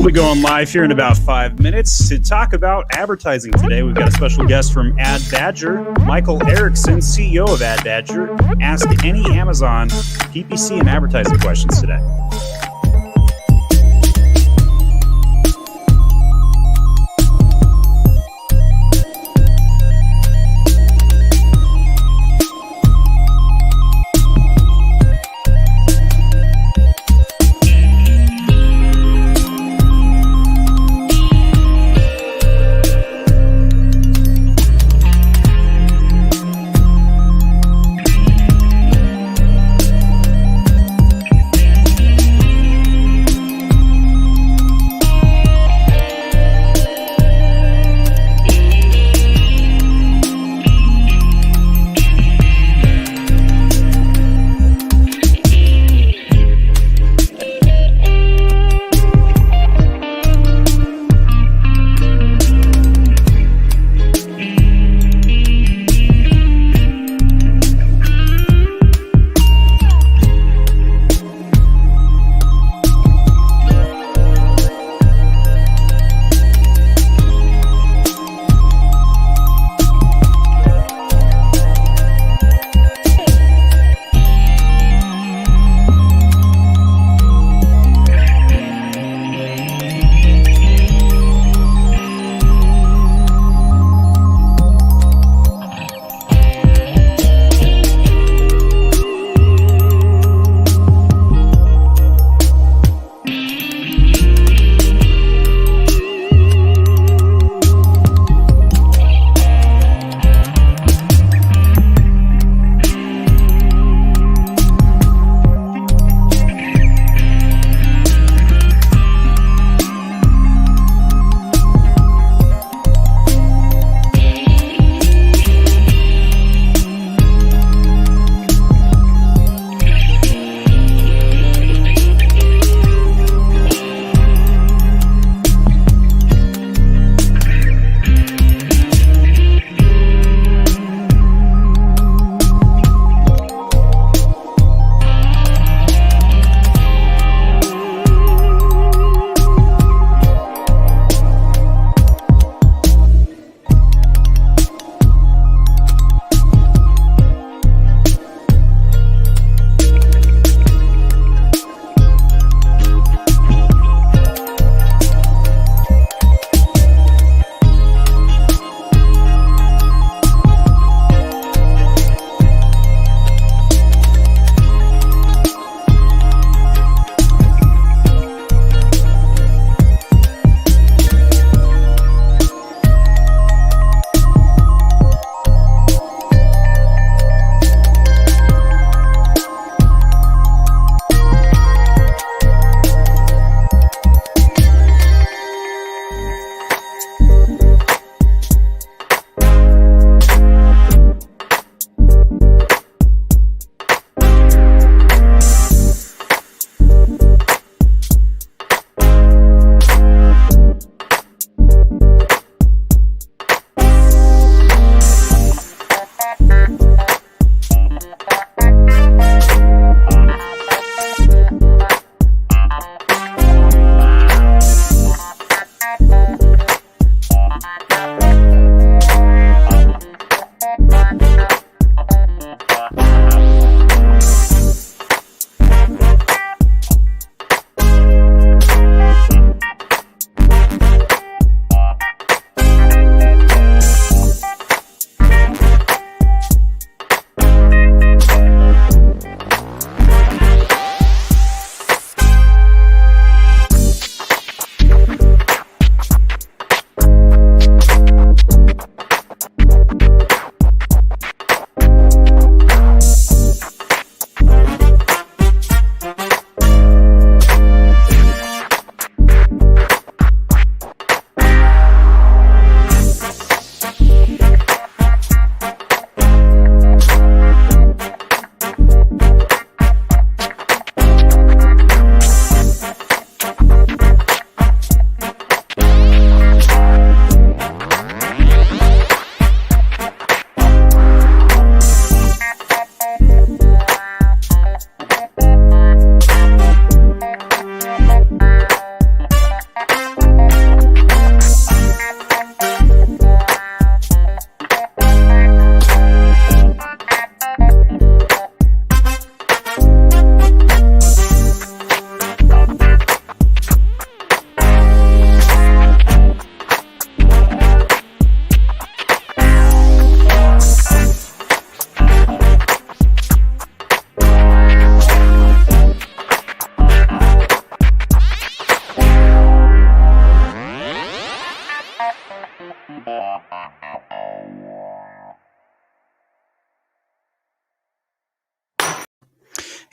We'll be going live here in about 5 minutes to talk about advertising today. We've got a special guest from Adbadger, Michael Erickson, CEO of Adbadger. Ask any Amazon PPC and advertising questions today.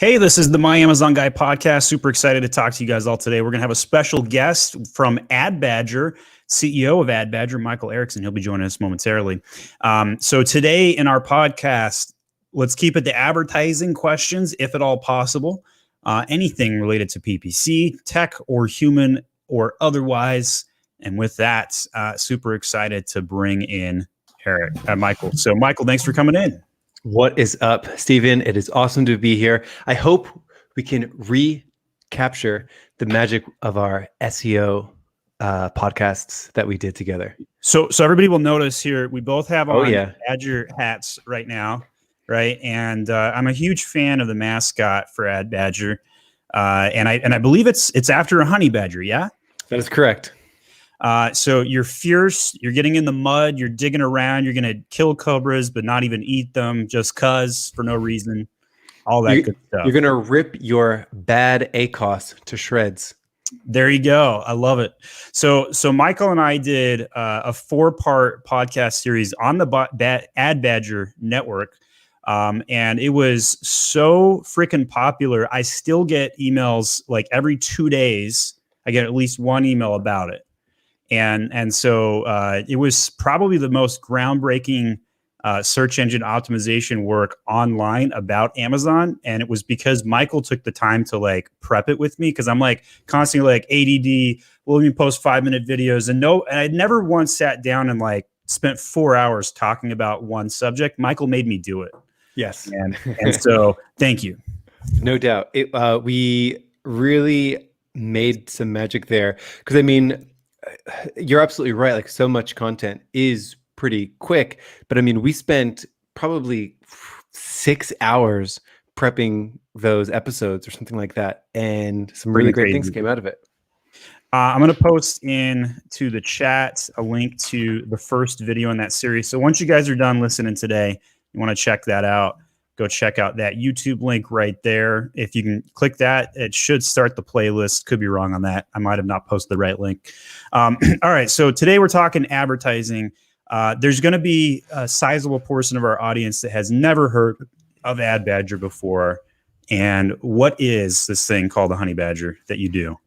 Hey, this is the My Amazon Guy podcast. Super excited to talk to you guys all today. We're going to have a special guest from Adbadger, CEO of Adbadger, Michael Erickson. He'll be joining us momentarily. So today in our podcast, let's keep it to advertising questions, if at all possible. Anything related to PPC, tech or human or otherwise. And with that, super excited to bring in Michael. So Michael, thanks for coming in. What is up, Steven? It is awesome to be here. I hope we can recapture the magic of our SEO podcasts that we did together. So everybody will notice here, we both have on Badger hats right now, right? And I'm a huge fan of the mascot for Adbadger, and I believe it's after a honey badger. Yeah, that is correct. So you're fierce, you're getting in the mud, you're digging around, you're going to kill cobras, but not even eat them just cause for no reason. All that good stuff. You're going to rip your bad ACoS to shreds. There you go. I love it. So Michael and I did a 4-part podcast series on the Adbadger network. And it was so freaking popular. I still get emails like every 2 days. I get at least one email about it. And so it was probably the most groundbreaking search engine optimization work online about Amazon. And it was because Michael took the time to like prep it with me, because I'm like constantly like ADD, well, let me post 5-minute videos. And I'd never once sat down and like spent 4 hours talking about one subject. Michael made me do it. Yes. And so thank you. No doubt. We really made some magic there. Because I mean, you're absolutely right. Like, so much content is pretty quick, but I mean, we spent probably 6 hours prepping those episodes or something like that, and some really great things came out of it. I'm going to post in to the chat a link to the first video in that series. So once you guys are done listening today, you want to check that out, go check out that YouTube link right there. If you can click that, it should start the playlist. Could be wrong on that. I might have not posted the right link. All right. So today we're talking advertising. There's going to be a sizable portion of our audience that has never heard of Adbadger before. And what is this thing called the honey badger that you do?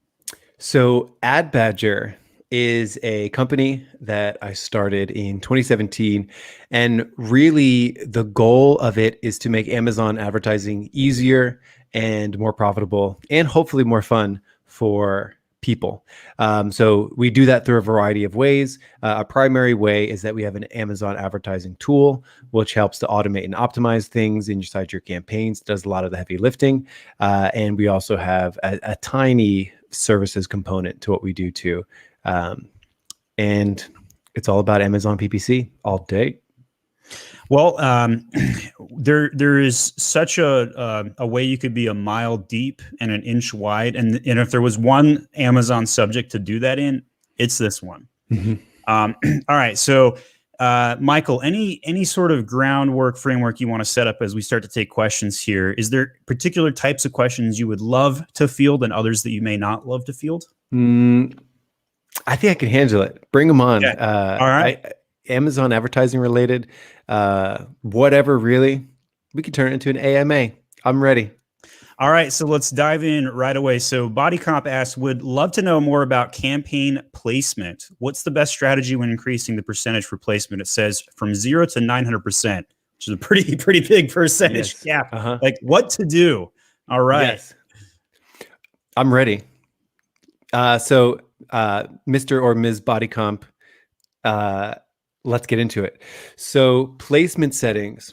So Adbadger is a company that I started in 2017. And really the goal of it is to make Amazon advertising easier and more profitable and hopefully more fun for people. So we do that through a variety of ways. A primary way is that we have an Amazon advertising tool, which helps to automate and optimize things inside your campaigns, does a lot of the heavy lifting. And we also have a tiny services component to what we do too. And it's all about Amazon PPC all day. Well, there is such a way you could be a mile deep and an inch wide, and if there was one Amazon subject to do that in, it's this one. Mm-hmm. All right, so Michael, any sort of groundwork framework you want to set up as we start to take questions here? Is there particular types of questions you would love to field and others that you may not love to field? I think I can handle it. Bring them on. Okay. All right. Amazon advertising related, whatever, really. We can turn it into an AMA. I'm ready. All right, so let's dive in right away. So BodyComp asks, would love to know more about campaign placement. What's the best strategy when increasing the percentage for placement? It says from 0 to 900%, which is a pretty big percentage gap. Like what to do? All right. Yes. I'm ready. So Mr. or Ms. BodyComp, let's get into it. So placement settings.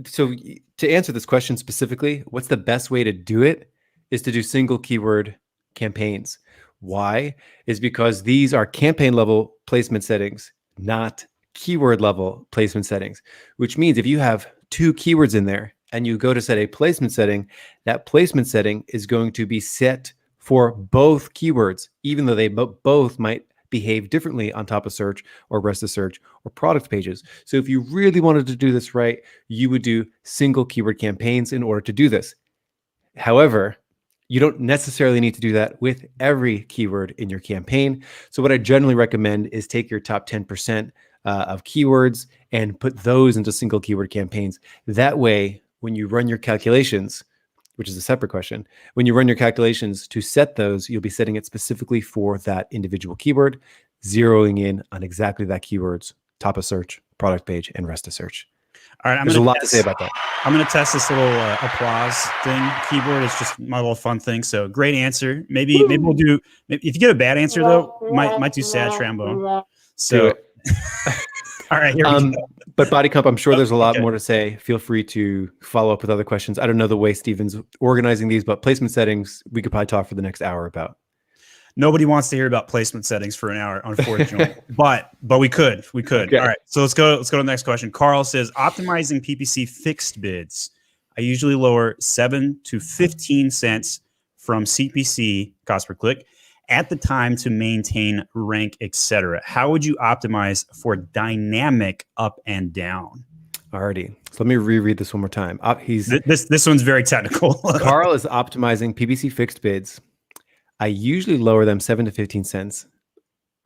So to answer this question specifically, what's the best way to do it is to do single keyword campaigns. Why? Is because these are campaign level placement settings, not keyword level placement settings, which means if you have 2 keywords in there and you go to set a placement setting, that placement setting is going to be set for both keywords, even though they both might behave differently on top of search or rest of search or product pages. So if you really wanted to do this right, you would do single keyword campaigns in order to do this. However, you don't necessarily need to do that with every keyword in your campaign. So what I generally recommend is take your top 10% of keywords and put those into single keyword campaigns. That way, when you run your calculations, which is a separate question. When you run your calculations to set those, you'll be setting it specifically for that individual keyword, zeroing in on exactly that keyword's top of search, product page, and rest of search. All right, There's a lot to say about that. I'm going to test this little applause thing. Keyboard is just my little fun thing. So great answer. Maybe we'll do. If you get a bad answer though, might do sad trombone. So, all right, here we go. But Body Comp, I'm sure there's a lot more to say. Feel free to follow up with other questions. I don't know the way Steven's organizing these, but placement settings we could probably talk for the next hour about. Nobody wants to hear about placement settings for an hour, unfortunately. but we could. Okay. All right. So let's go to the next question. Carl says, optimizing PPC fixed bids. I usually lower 7 to 15 cents from CPC, cost per click, at the time to maintain rank, etc. How would you optimize for dynamic up and down? Alrighty. So let me reread this one more time. This one's very technical. Carl is optimizing PPC fixed bids. I usually lower them 7 to 15 cents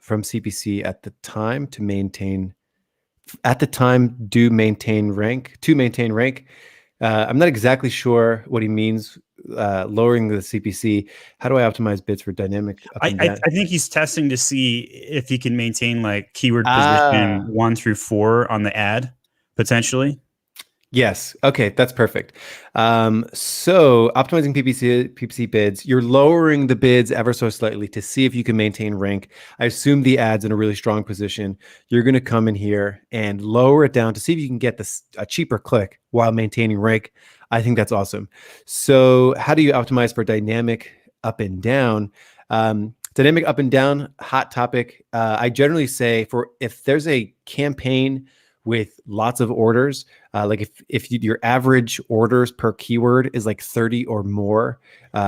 from CPC at the time to maintain rank. I'm not exactly sure what he means lowering the CPC. How do I optimize bids for dynamic up and down? I think he's testing to see if he can maintain like keyword position 1 through 4 on the ad potentially. Yes. Okay. That's perfect. So optimizing PPC bids, you're lowering the bids ever so slightly to see if you can maintain rank. I assume the ad's in a really strong position. You're going to come in here and lower it down to see if you can get a cheaper click while maintaining rank. I think that's awesome. So how do you optimize for dynamic up and down? Dynamic up and down, hot topic. I generally say if there's a campaign with lots of orders, like if your average orders per keyword is like 30 or more,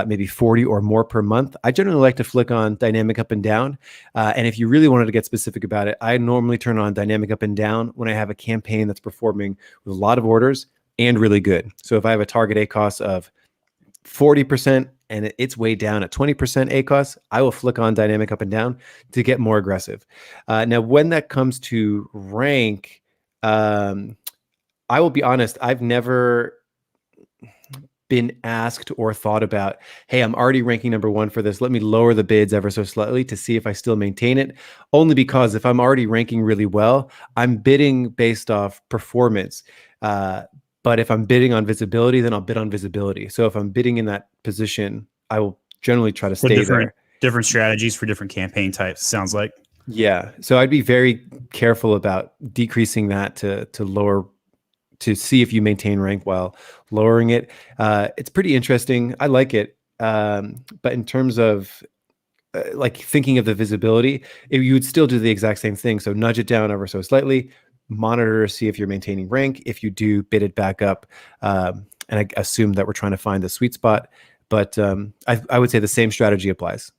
maybe 40 or more per month, I generally like to flick on dynamic up and down. And if you really wanted to get specific about it, I normally turn on dynamic up and down when I have a campaign that's performing with a lot of orders and really good. So if I have a target ACoS of 40% and it's way down at 20% ACoS, I will flick on dynamic up and down to get more aggressive. Now, when that comes to rank, I will be honest, I've never been asked or thought about, hey, I'm already ranking number 1 for this. Let me lower the bids ever so slightly to see if I still maintain it. Only because if I'm already ranking really well, I'm bidding based off performance. But if I'm bidding on visibility, then I'll bid on visibility. So if I'm bidding in that position, I will generally try to stay there. Different strategies for different campaign types, sounds like. Yeah. So I'd be very careful about decreasing that to lower, to see if you maintain rank while lowering it. It's pretty interesting. I like it. But in terms of like thinking of the visibility, you would still do the exact same thing. So nudge it down ever so slightly, monitor to see if you're maintaining rank. If you do, bid it back up. And I assume that we're trying to find the sweet spot. But I would say the same strategy applies.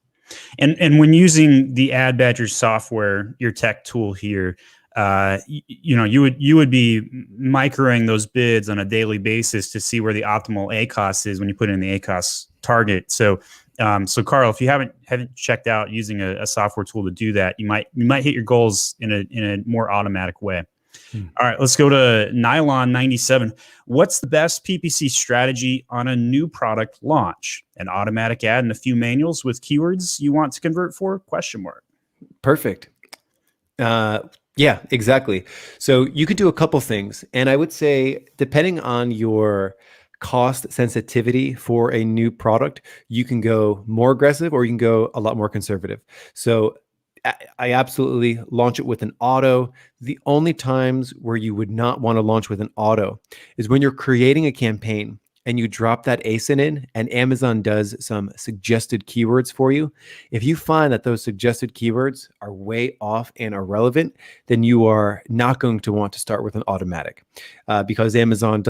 And when using the Adbadger software, your tech tool here, you would be microing those bids on a daily basis to see where the optimal ACoS is when you put in the ACoS target. So Carl, if you haven't checked out using a software tool to do that, you might hit your goals in a more automatic way. All right, let's go to Nylon 97. What's the best PPC strategy on a new product launch? An automatic ad and a few manuals with keywords you want to convert for? ? Perfect. Yeah, exactly. So you could do a couple things. And I would say, depending on your cost sensitivity for a new product, you can go more aggressive or you can go a lot more conservative. So I absolutely launch it with an auto. The only times where you would not want to launch with an auto is when you're creating a campaign and you drop that ASIN in and Amazon does some suggested keywords for you. If you find that those suggested keywords are way off and irrelevant, then you are not going to want to start with an automatic because Amazon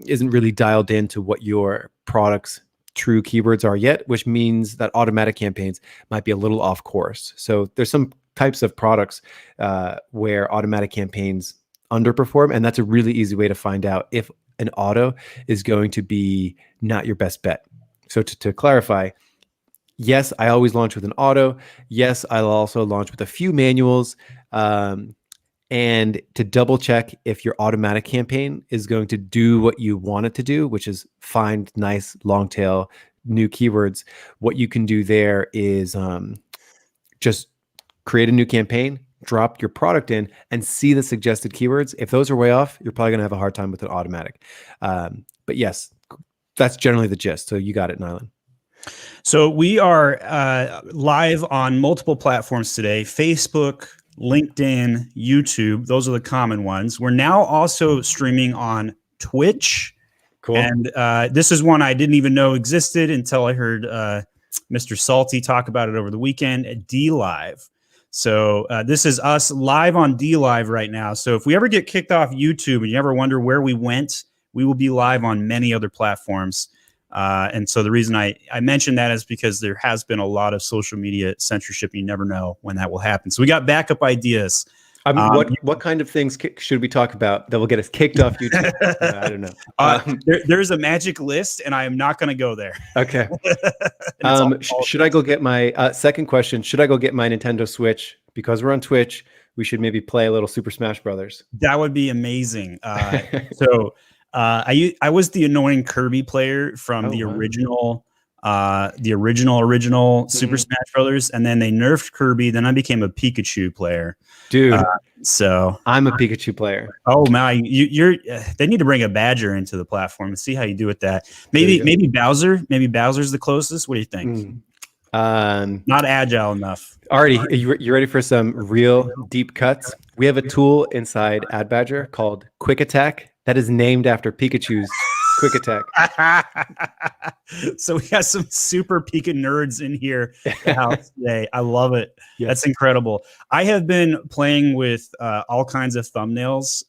isn't really dialed into what your product's true keywords are yet, which means that automatic campaigns might be a little off course. So there's some types of products where automatic campaigns underperform, and that's a really easy way to find out if an auto is going to be not your best bet. So to clarify, yes, I always launch with an auto. Yes, I'll also launch with a few manuals. and to double check if your automatic campaign is going to do what you want it to do, which is find nice long tail new keywords. What you can do there is just create a new campaign, drop your product in, and see the suggested keywords. If those are way off, you're probably going to have a hard time with an automatic. But yes, that's generally the gist. So you got it, Nylan. So we are live on multiple platforms today: Facebook, LinkedIn, YouTube. Those are the common ones. We're now also streaming on Twitch. Cool. And this is one I didn't even know existed until I heard Mr. Salty talk about it over the weekend at DLive. So this is us live on DLive right now. So if we ever get kicked off YouTube and you ever wonder where we went, we will be live on many other platforms. And so the reason I mentioned that is because there has been a lot of social media censorship. You never know when that will happen. So we got backup ideas. What kind of things should we talk about that will get us kicked off YouTube? I don't know. There's a magic list, and I am not going to go there. Okay. Should I go get my second question? Should I go get my Nintendo Switch? Because we're on Twitch, we should maybe play a little Super Smash Brothers. That would be amazing. So I was the annoying Kirby player from the original Super Smash Brothers, and then they nerfed Kirby. Then I became a Pikachu player, dude. So I'm a Pikachu player. Oh man, you're. They need to bring a Badger into the platform and see how you do with that. Maybe Bowser. Maybe Bowser's the closest. What do you think? Not agile enough. Already, you ready for some real deep cuts? We have a tool inside Adbadger called Quick Attack that is named after Pikachu's Quick Attack. So we got some super Pika nerds in here at the house today. I love it. Yes. That's incredible. I have been playing with all kinds of thumbnails.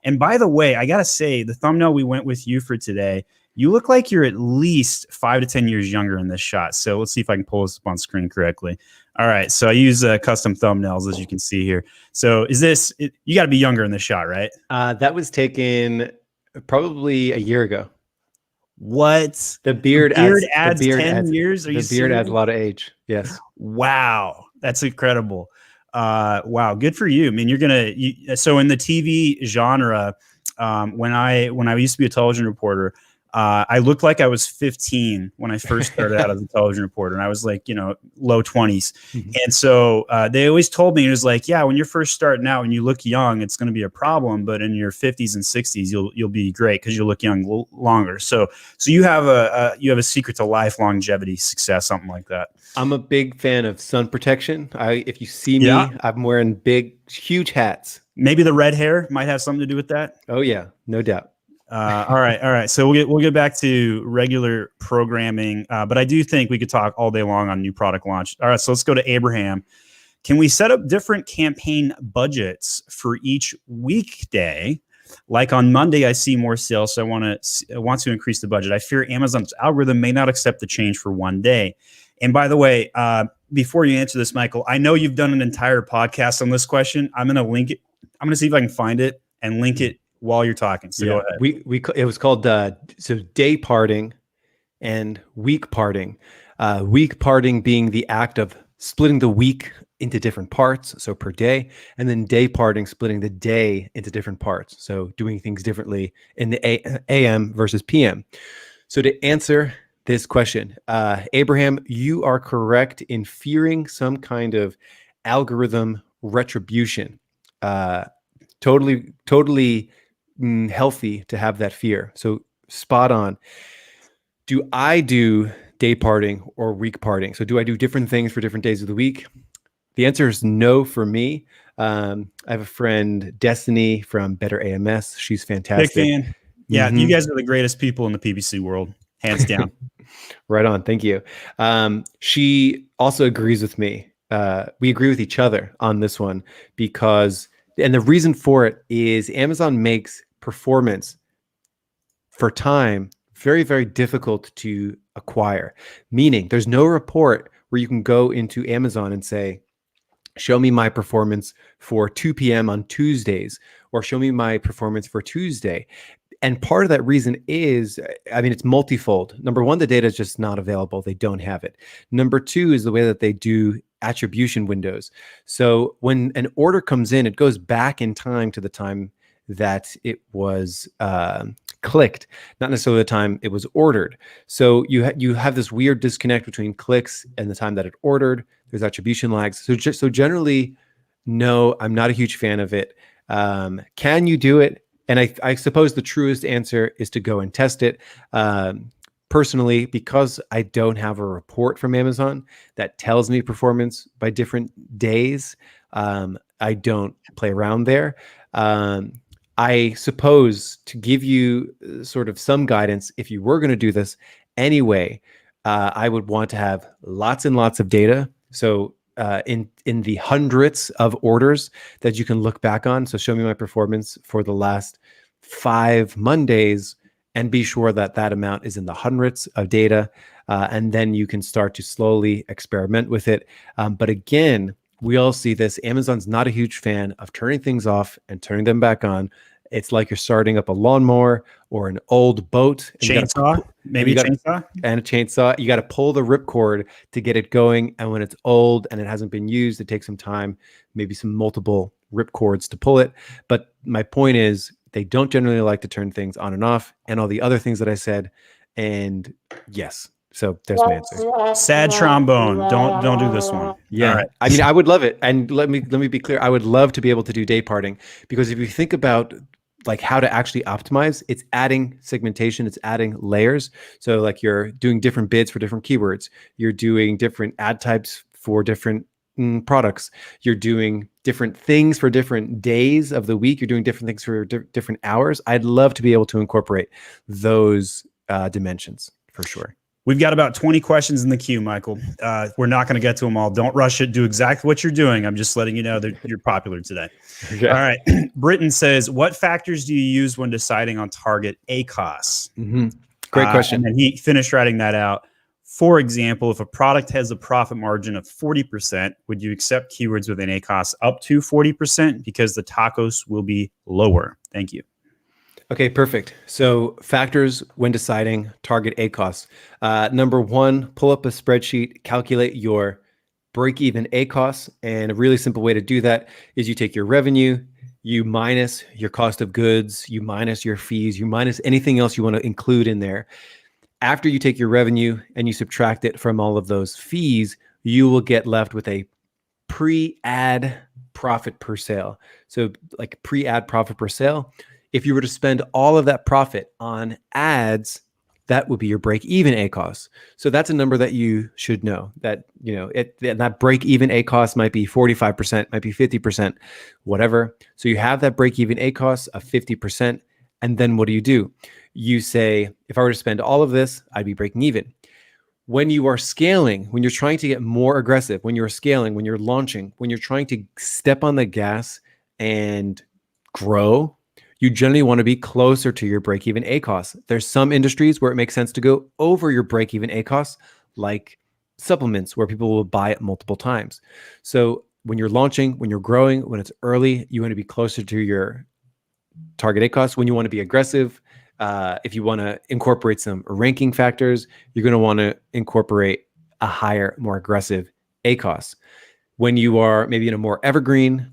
And by the way, I got to say, the thumbnail we went with you for today, you look like you're at least 5 to 10 years younger in this shot. So let's see if I can pull this up on screen correctly. All right. So I use custom thumbnails, as you can see here. So you got to be younger in this shot, right? That was taken probably a year ago. What? The beard adds 10 years? The beard adds a lot of age. Yes. Wow. That's incredible. Wow. Good for you. I mean, so in the TV genre, when I used to be a television reporter, I looked like I was 15 when I first started out as a television reporter, and I was like, low 20s. Mm-hmm. And so they always told me, it was like, yeah, when you're first starting out and you look young, it's going to be a problem, but in your 50s and 60s, you'll be great because you'll look young longer. So you have a secret to life longevity success, something like that. I'm a big fan of sun protection. If you see me, I'm wearing big, huge hats. Maybe the red hair might have something to do with that. Oh yeah, no doubt. All right. So we'll get back to regular programming, but I do think we could talk all day long on new product launch. All right, so let's go to Abraham. Can we set up different campaign budgets for each weekday? Like on Monday, I see more sales, so I want to increase the budget. I fear Amazon's algorithm may not accept the change for one day. And by the way, before you answer this, Michael, I know you've done an entire podcast on this question. I'm going to link it. I'm going to see if I can find it and link it while you're talking. So go ahead. It was called day parting and week parting. Week parting being the act of splitting the week into different parts, so per day, and then day parting, splitting the day into different parts, so doing things differently in the AM versus PM. So to answer this question, Abraham, you are correct in fearing some kind of algorithm retribution. Totally healthy to have that fear. So spot on. Do I do day parting or week parting? So do I do different things for different days of the week? The answer is no for me. I have a friend, Destiny from Better AMS. She's fantastic. Big fan. Yeah, you guys are the greatest people in the PPC world, hands down. Right on. Thank you. She also agrees with me. We agree with each other on this one and the reason for it is Amazon makes performance for time very, very difficult to acquire. Meaning there's no report where you can go into Amazon and say, show me my performance for 2 p.m. on Tuesdays, or show me my performance for Tuesday. And part of that reason is, I mean, it's multifold. Number one, the data is just not available. They don't have it. Number two is the way that they do attribution windows. So when an order comes in, it goes back in time to the time that it was clicked, not necessarily the time it was ordered. So you have this weird disconnect between clicks and the time that it ordered. There's attribution lags. So generally, no, I'm not a huge fan of it. Can you do it? And I suppose the truest answer is to go and test it. Personally, because I don't have a report from Amazon that tells me performance by different days, I don't play around there. I suppose to give you sort of some guidance, if you were going to do this anyway, I would want to have lots and lots of data. So in the hundreds of orders that you can look back on. So show me my performance for the last 5 Mondays and be sure that that amount is in the hundreds of data. And then you can start to slowly experiment with it. But again, we all see this. Amazon's not a huge fan of turning things off and turning them back on. It's like you're starting up a lawnmower or an old boat. Chainsaw, maybe a chainsaw? And a chainsaw. You got to pull the ripcord to get it going. And when it's old and it hasn't been used, it takes some time, maybe some multiple ripcords to pull it. But my point is, they don't generally like to turn things on and off and all the other things that I said. And yes. So there's my answer. Sad trombone. Don't do this one. Yeah. Right. I mean, I would love it. And let me be clear. I would love to be able to do day parting, because if you think about like how to actually optimize, it's adding segmentation, it's adding layers. So like you're doing different bids for different keywords. You're doing different ad types for different products. You're doing different things for different days of the week. You're doing different things for different hours. I'd love to be able to incorporate those dimensions for sure. We've got about 20 questions in the queue, Michael. We're not going to get to them all. Don't rush it. Do exactly what you're doing. I'm just letting you know that you're popular today. Okay. All right. Britton says, what factors do you use when deciding on target ACoS? Great question. And he finished writing that out. For example, if a product has a profit margin of 40%, would you accept keywords with an ACoS up to 40% because the tacos will be lower? Thank you. Okay, perfect. So factors when deciding target ACoS. Number one, pull up a spreadsheet, calculate your break-even ACoS. And a really simple way to do that is you take your revenue, you minus your cost of goods, you minus your fees, you minus anything else you want to include in there. After you take your revenue and you subtract it from all of those fees, you will get left with a pre-ad profit per sale. So like pre-ad profit per sale. If you were to spend all of that profit on ads, that would be your break-even ACoS. So that's a number that you should know, that, you know, that break-even ACoS might be 45%, might be 50%, whatever. So you have that break-even ACoS of 50%. And then what do? You say, if I were to spend all of this, I'd be breaking even. When you are scaling, when you're trying to get more aggressive, when you're scaling, when you're launching, when you're trying to step on the gas and grow, you generally want to be closer to your break-even ACoS. There's some industries where it makes sense to go over your break-even ACoS, like supplements, where people will buy it multiple times. So when you're launching, when you're growing, when it's early, you want to be closer to your target ACoS. When you want to be aggressive, if you want to incorporate some ranking factors, you're going to want to incorporate a higher, more aggressive ACoS. When you are maybe in a more evergreen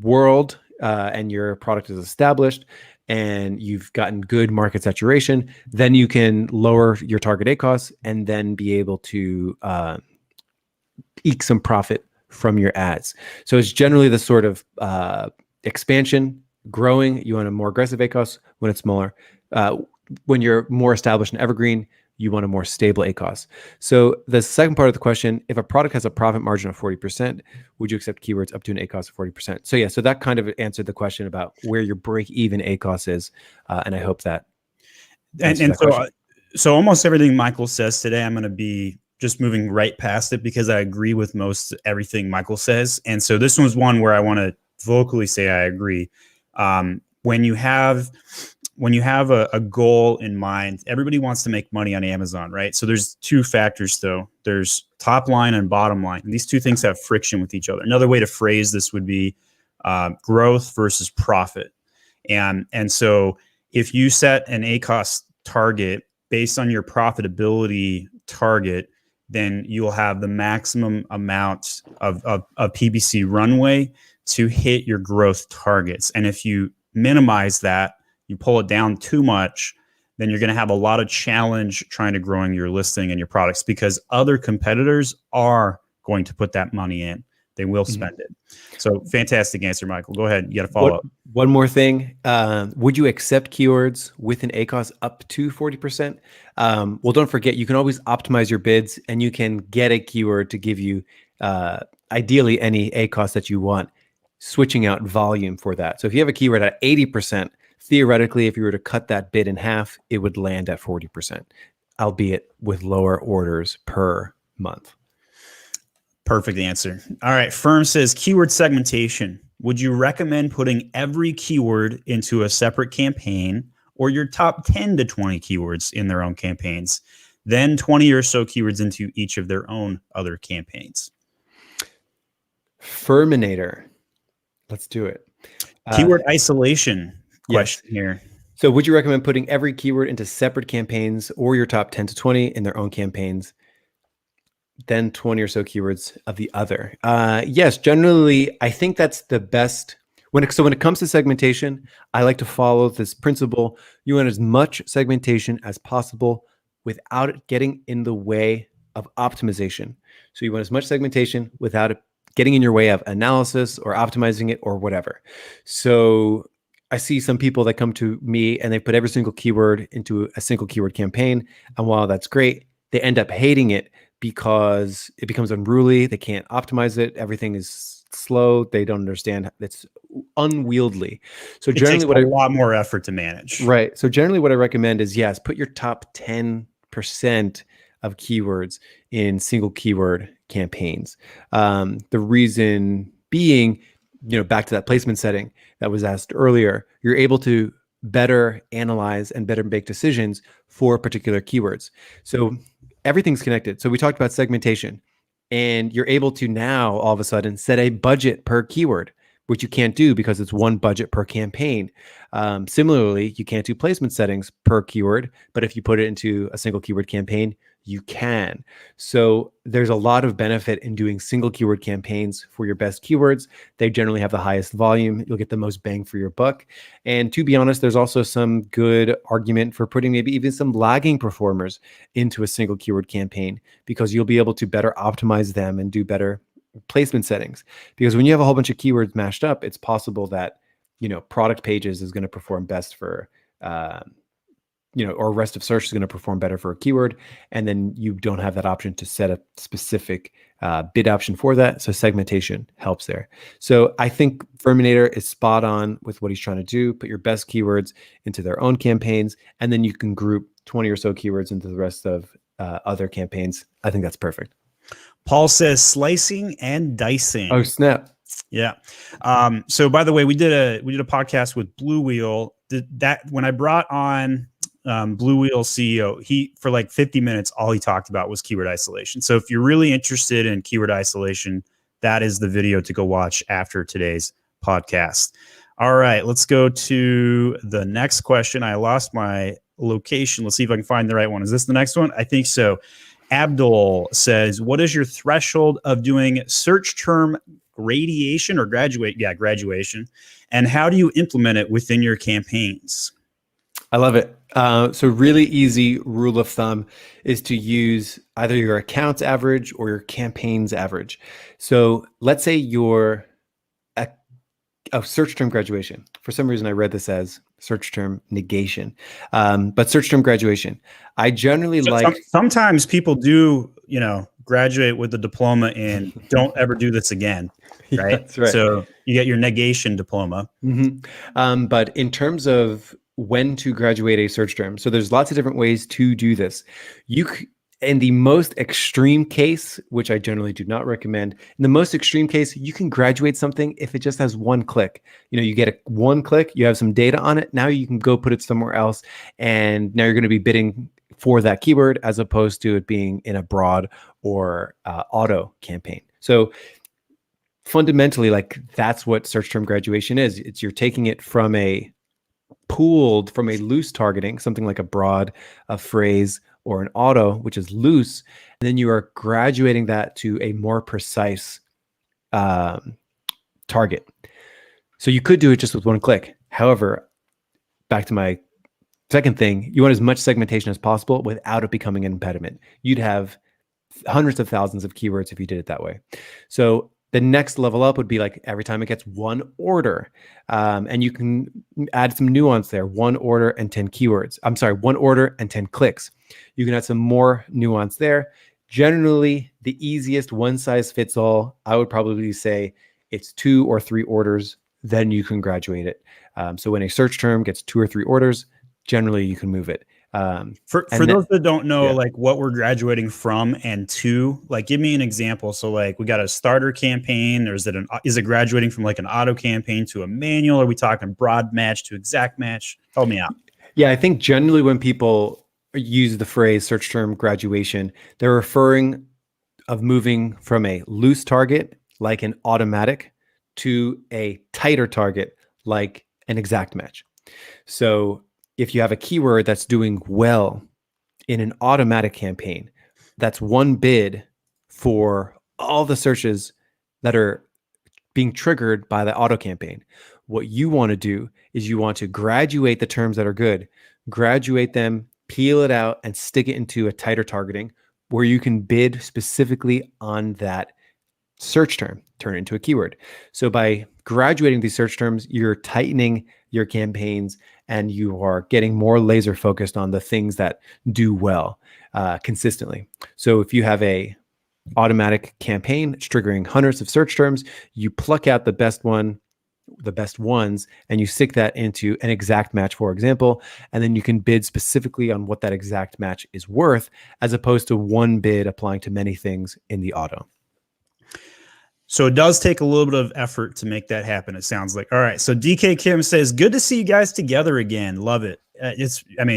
world, and your product is established and you've gotten good market saturation, then you can lower your target ACoS and then be able to eke some profit from your ads. So it's generally the sort of expansion, growing, you want a more aggressive ACoS. When it's smaller, when you're more established and evergreen, you want a more stable ACoS. So the second part of the question, if a product has a profit margin of 40%, would you accept keywords up to an ACoS of 40%? So yeah, so that kind of answered the question about where your break-even ACoS is. And I hope that. So almost everything Michael says today, I'm going to be just moving right past it because I agree with most everything Michael says. And so this one's one where I want to vocally say I agree. When you have a goal in mind, everybody wants to make money on Amazon, right? So there's two factors though. There's top line and bottom line. And these two things have friction with each other. Another way to phrase this would be growth versus profit. And so if you set an ACoS target based on your profitability target, then you'll have the maximum amount of PPC runway to hit your growth targets. And if you minimize that, you pull it down too much, then you're going to have a lot of challenge trying to growing your listing and your products, because other competitors are going to put that money in. They will spend it. So fantastic answer, Michael. Go ahead. You got to follow up. One more thing. Would you accept keywords with an ACoS up to 40%? Well, don't forget, you can always optimize your bids, and you can get a keyword to give you ideally any ACoS that you want, switching out volume for that. So if you have a keyword at 80%, theoretically, if you were to cut that bid in half, it would land at 40%, albeit with lower orders per month. Perfect answer. All right. Firm says keyword segmentation. Would you recommend putting every keyword into a separate campaign, or your top 10 to 20 keywords in their own campaigns, then 20 or so keywords into each of their own other campaigns? Firminator. Let's do it. Keyword isolation question here. So would you recommend putting every keyword into separate campaigns, or your top 10 to 20 in their own campaigns, then 20 or so keywords of the other? Yes, generally, I think that's the best. When it comes to segmentation, I like to follow this principle. You want as much segmentation as possible without it getting in the way of optimization. So you want as much segmentation without it getting in your way of analysis or optimizing it or whatever. So I see some people that come to me and they put every single keyword into a single keyword campaign. And while that's great, they end up hating it because it becomes unruly. They can't optimize it. Everything is slow. They don't understand. It's unwieldy. So it generally, takes a lot more effort to manage. Right. So generally, what I recommend is, yes, put your top 10% of keywords in single keyword campaigns. The reason being, back to that placement setting that was asked earlier, you're able to better analyze and better make decisions for particular keywords. So everything's connected. So we talked about segmentation, and you're able to now all of a sudden set a budget per keyword, which you can't do because it's one budget per campaign. Similarly, you can't do placement settings per keyword, but if you put it into a single keyword campaign, you can. So there's a lot of benefit in doing single keyword campaigns for your best keywords. They generally have the highest volume. You'll get the most bang for your buck. And to be honest, there's also some good argument for putting maybe even some lagging performers into a single keyword campaign, because you'll be able to better optimize them and do better placement settings. Because when you have a whole bunch of keywords mashed up, it's possible that, product pages is going to perform best for, or rest of search is going to perform better for a keyword. And then you don't have that option to set a specific bid option for that. So segmentation helps there. So I think Firminator is spot on with what he's trying to do. Put your best keywords into their own campaigns, and then you can group 20 or so keywords into the rest of other campaigns. I think that's perfect. Paul says slicing and dicing. Oh, snap. Yeah. So by the way, we did a podcast with Blue Wheel. That when I brought on Blue Wheel CEO, he, for like 50 minutes, all he talked about was keyword isolation. So if you're really interested in keyword isolation, that is the video to go watch after today's podcast. All right, let's go to the next question. I lost my location. Let's see if I can find the right one. Is this the next one? I think so. Abdul says, what is your threshold of doing search term gradation or graduation? And how do you implement it within your campaigns? I love it. So really easy rule of thumb is to use either your accounts average or your campaigns average. So let's say you're a search term graduation. For some reason, I read this as search term negation, but search term graduation. I generally sometimes people do, graduate with a diploma and don't ever do this again. Right. Yeah, that's right. So you get your negation diploma. Mm-hmm. But in terms of when to graduate a search term, so there's lots of different ways to do this. In the most extreme case, which I generally do not recommend, in the most extreme case, you can graduate something if it just has one click. You get one click, you have some data on it. Now you can go put it somewhere else. And now you're going to be bidding for that keyword as opposed to it being in a broad or auto campaign. So fundamentally, that's what search term graduation is. You're taking it from a pulled from a loose targeting, something like a broad, a phrase, or an auto, which is loose, and then you are graduating that to a more precise target. So you could do it just with one click. However, back to my second thing, you want as much segmentation as possible without it becoming an impediment. You'd have hundreds of thousands of keywords if you did it that way. So the next level up would be like every time it gets one order. And you can add some nuance there. One order and 10 keywords. I'm sorry, one order and 10 clicks. You can add some more nuance there. Generally, the easiest one size fits all, I would probably say it's 2 or 3 orders, then you can graduate it. So when a search term gets 2 or 3 orders, generally you can move it. For those that don't know, like what we're graduating from and to, like, give me an example. So like we got a starter campaign, or is it graduating from like an auto campaign to a manual? Are we talking broad match to exact match? Help me out. Yeah, I think generally when people use the phrase search term graduation, they're referring of moving from a loose target like an automatic to a tighter target like an exact match. So if you have a keyword that's doing well in an automatic campaign, that's one bid for all the searches that are being triggered by the auto campaign. What you want to do is you want to graduate the terms that are good, graduate them, peel it out, and stick it into a tighter targeting where you can bid specifically on that search term, turn it into a keyword. So by graduating these search terms, you're tightening your campaigns and you are getting more laser focused on the things that do well consistently. So if you have a automatic campaign triggering hundreds of search terms, you pluck out the best ones, and you stick that into an exact match, for example, and then you can bid specifically on what that exact match is worth, as opposed to one bid applying to many things in the auto. So it does take a little bit of effort to make that happen, it sounds like. All right. So DK Kim says, good to see you guys together again. Love it.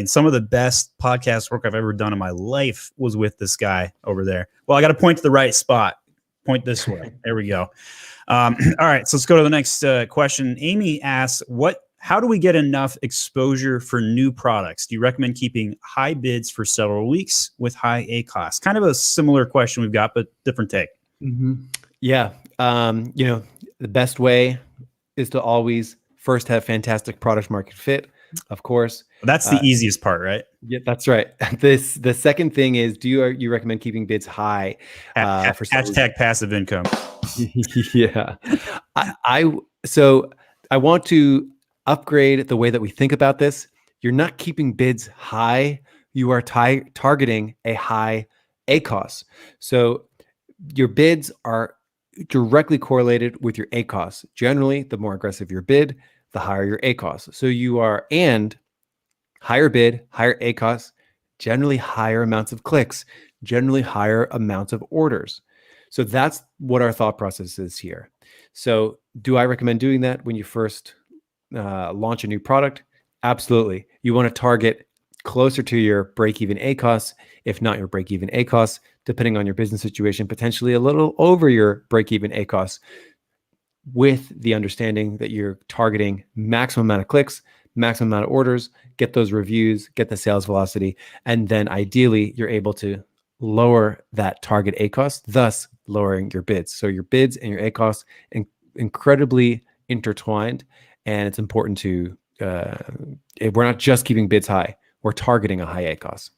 Some of the best podcast work I've ever done in my life was with this guy over there. Well, I got to point to the right spot. Point this way. There we go. All right. So let's go to the next question. Amy asks, how do we get enough exposure for new products? Do you recommend keeping high bids for several weeks with high ACoS? Kind of a similar question we've got, but different take. Mm-hmm. Yeah. The best way is to always first have fantastic product market fit, of course. That's the easiest part, right? Yeah, that's right. The second thing is, do you recommend keeping bids high? For hashtag passive income. Yeah. So I want to upgrade the way that we think about this. You're not keeping bids high. You are targeting a high ACoS. So your bids are directly correlated with your ACoS. Generally, the more aggressive your bid, the higher your ACoS. So and higher bid, higher ACoS, generally higher amounts of clicks, generally higher amounts of orders. So that's what our thought process is here. So do I recommend doing that when you first launch a new product? Absolutely. You want to target closer to your break-even ACoS, if not your break-even ACoS, depending on your business situation, potentially a little over your break-even ACoS, with the understanding that you're targeting maximum amount of clicks, maximum amount of orders, get those reviews, get the sales velocity, and then ideally you're able to lower that target ACoS, thus lowering your bids. So your bids and your ACoS incredibly intertwined, and it's important to we're not just keeping bids high, we're targeting a high ACoS.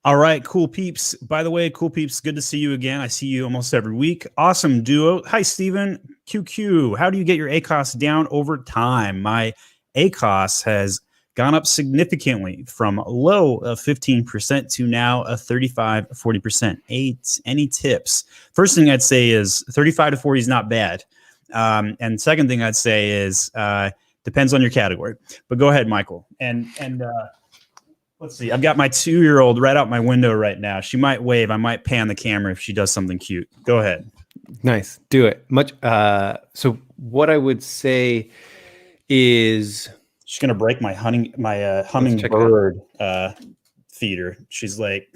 All right, cool peeps. By the way, cool peeps, good to see you again. I see you almost every week. Awesome duo. Hi, Steven. QQ, how do you get your ACoS down over time? My ACoS has gone up significantly from a low of 15% to now a 35, 40%. Any tips? First thing I'd say is 35 to 40 is not bad. And second thing I'd say is depends on your category. But go ahead, Michael. And let's see. I've got my 2-year-old right out my window right now. She might wave. I might pan the camera if she does something cute. Go ahead. Nice. Do it. So what I would say is, she's gonna break my hummingbird feeder. She's like,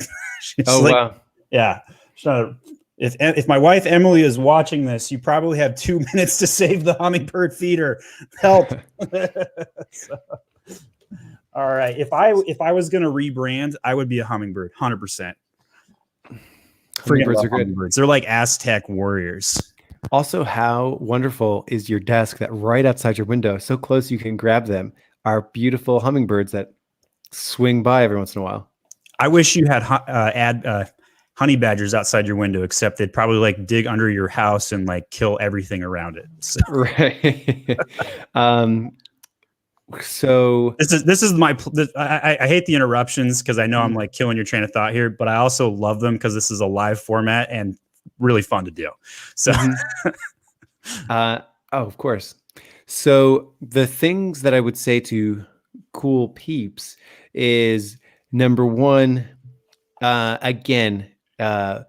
wow. Yeah. She's not If my wife Emily is watching this, you probably have 2 minutes to save the hummingbird feeder. Help. So, all right. If I was going to rebrand, I would be a hummingbird, 100%. Hummingbirds are good. Hummingbirds. They're like Aztec warriors. Also, how wonderful is your desk that right outside your window, so close you can grab them, are beautiful hummingbirds that swing by every once in a while. I wish you had honey badgers outside your window, except they'd probably like dig under your house and like kill everything around it. So. Right. So this is my I hate the interruptions because I know I'm like killing your train of thought here, but I also love them because this is a live format and really fun to do. So of course. So the things that I would say to cool peeps is, number one, again, want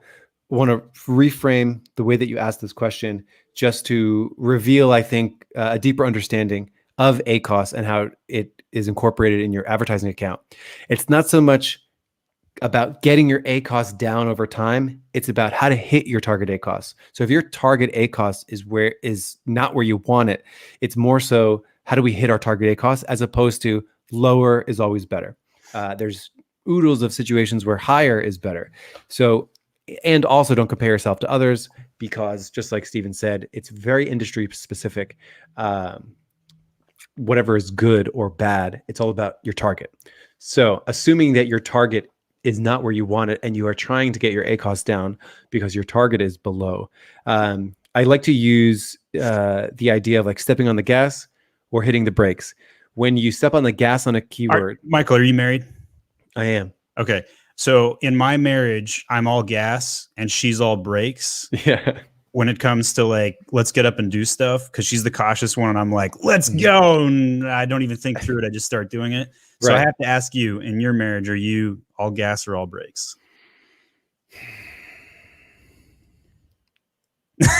to reframe the way that you asked this question just to reveal, I think, a deeper understanding of ACoS and how it is incorporated in your advertising account. It's not so much about getting your ACoS down over time. It's about how to hit your target ACoS. So if your target ACoS is not where you want it, it's more so how do we hit our target ACoS as opposed to lower is always better. There's oodles of situations where higher is better. So, and also don't compare yourself to others because just like Steven said, it's very industry specific. Whatever is good or bad, it's all about your target. So assuming that your target is not where you want it and you are trying to get your ACoS down because your target is below, I like to use the idea of like stepping on the gas or hitting the brakes. When you step on the gas on a keyword. Michael, are you married? I am. Okay. So in my marriage, I'm all gas and she's all brakes. Yeah. When it comes to like, let's get up and do stuff, because she's the cautious one and I'm like, let's go. And I don't even think through it. I just start doing it. So I have to ask you, in your marriage, are you all gas or all brakes?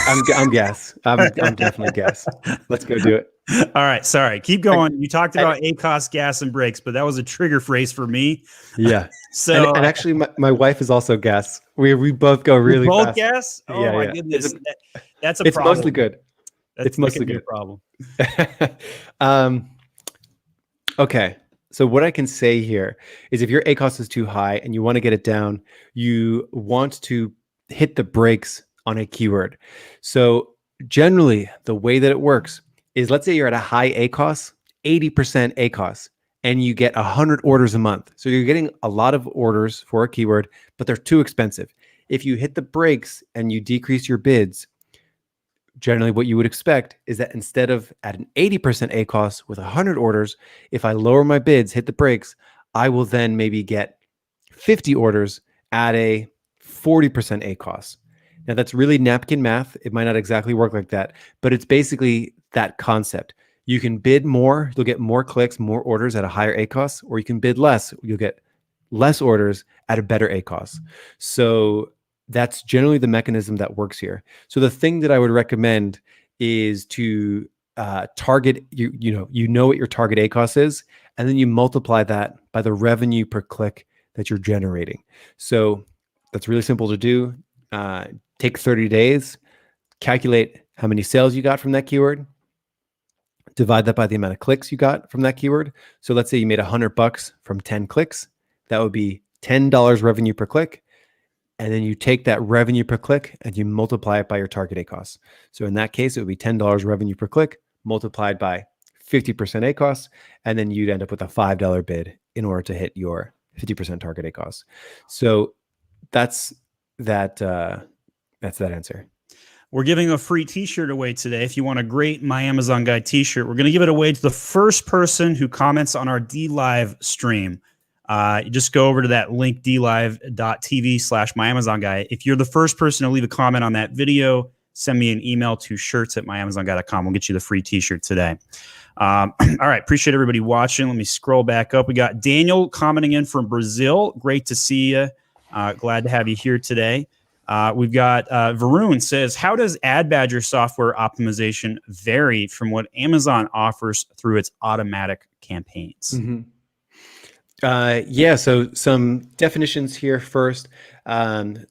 I'm gas. I'm definitely gas. Let's go do it. All right. Sorry. Keep going. You talked about ACoS, gas, and brakes, but that was a trigger phrase for me. Yeah. So and actually, my wife is also gas. We both go really both fast. Gas? Oh yeah, my yeah. goodness. That's a it's problem. mostly good. It's mostly good. A problem. Okay. So what I can say here is if your ACoS is too high and you want to get it down, you want to hit the brakes on a keyword. So generally, the way that it works is, let's say you're at a high ACoS, 80% ACoS, and you get 100 orders a month. So you're getting a lot of orders for a keyword, but they're too expensive. If you hit the brakes and you decrease your bids, generally what you would expect is that instead of at an 80% ACoS with 100 orders, if I lower my bids, hit the brakes, I will then maybe get 50 orders at a 40% ACoS. Now that's really napkin math. It might not exactly work like that, but it's basically that concept. You can bid more, you'll get more clicks, more orders at a higher ACoS, or you can bid less, you'll get less orders at a better ACoS. So that's generally the mechanism that works here. So the thing that I would recommend is to target, you know what your target ACoS is, and then you multiply that by the revenue per click that you're generating. So that's really simple to do. Take 30 days, calculate how many sales you got from that keyword, divide that by the amount of clicks you got from that keyword. So let's say you made $100 from 10 clicks. That would be $10 revenue per click. And then you take that revenue per click and you multiply it by your target ACoS. So in that case, it would be $10 revenue per click multiplied by 50% ACoS. And then you'd end up with a $5 bid in order to hit your 50% target ACoS. So that's that answer. We're giving a free t-shirt away today. If you want a great My Amazon Guy t-shirt, we're going to give it away to the first person who comments on our DLive stream. You just go over to that link, dlive.tv/myamazonguy. If you're the first person to leave a comment on that video, send me an email to shirts@myamazonguy.com. We'll get you the free t-shirt today. All right. Appreciate everybody watching. Let me scroll back up. We got Daniel commenting in from Brazil. Great to see you. Glad to have you here today. We've got Varun says, how does Adbadger software optimization vary from what Amazon offers through its automatic campaigns? Mm-hmm. So some definitions here first.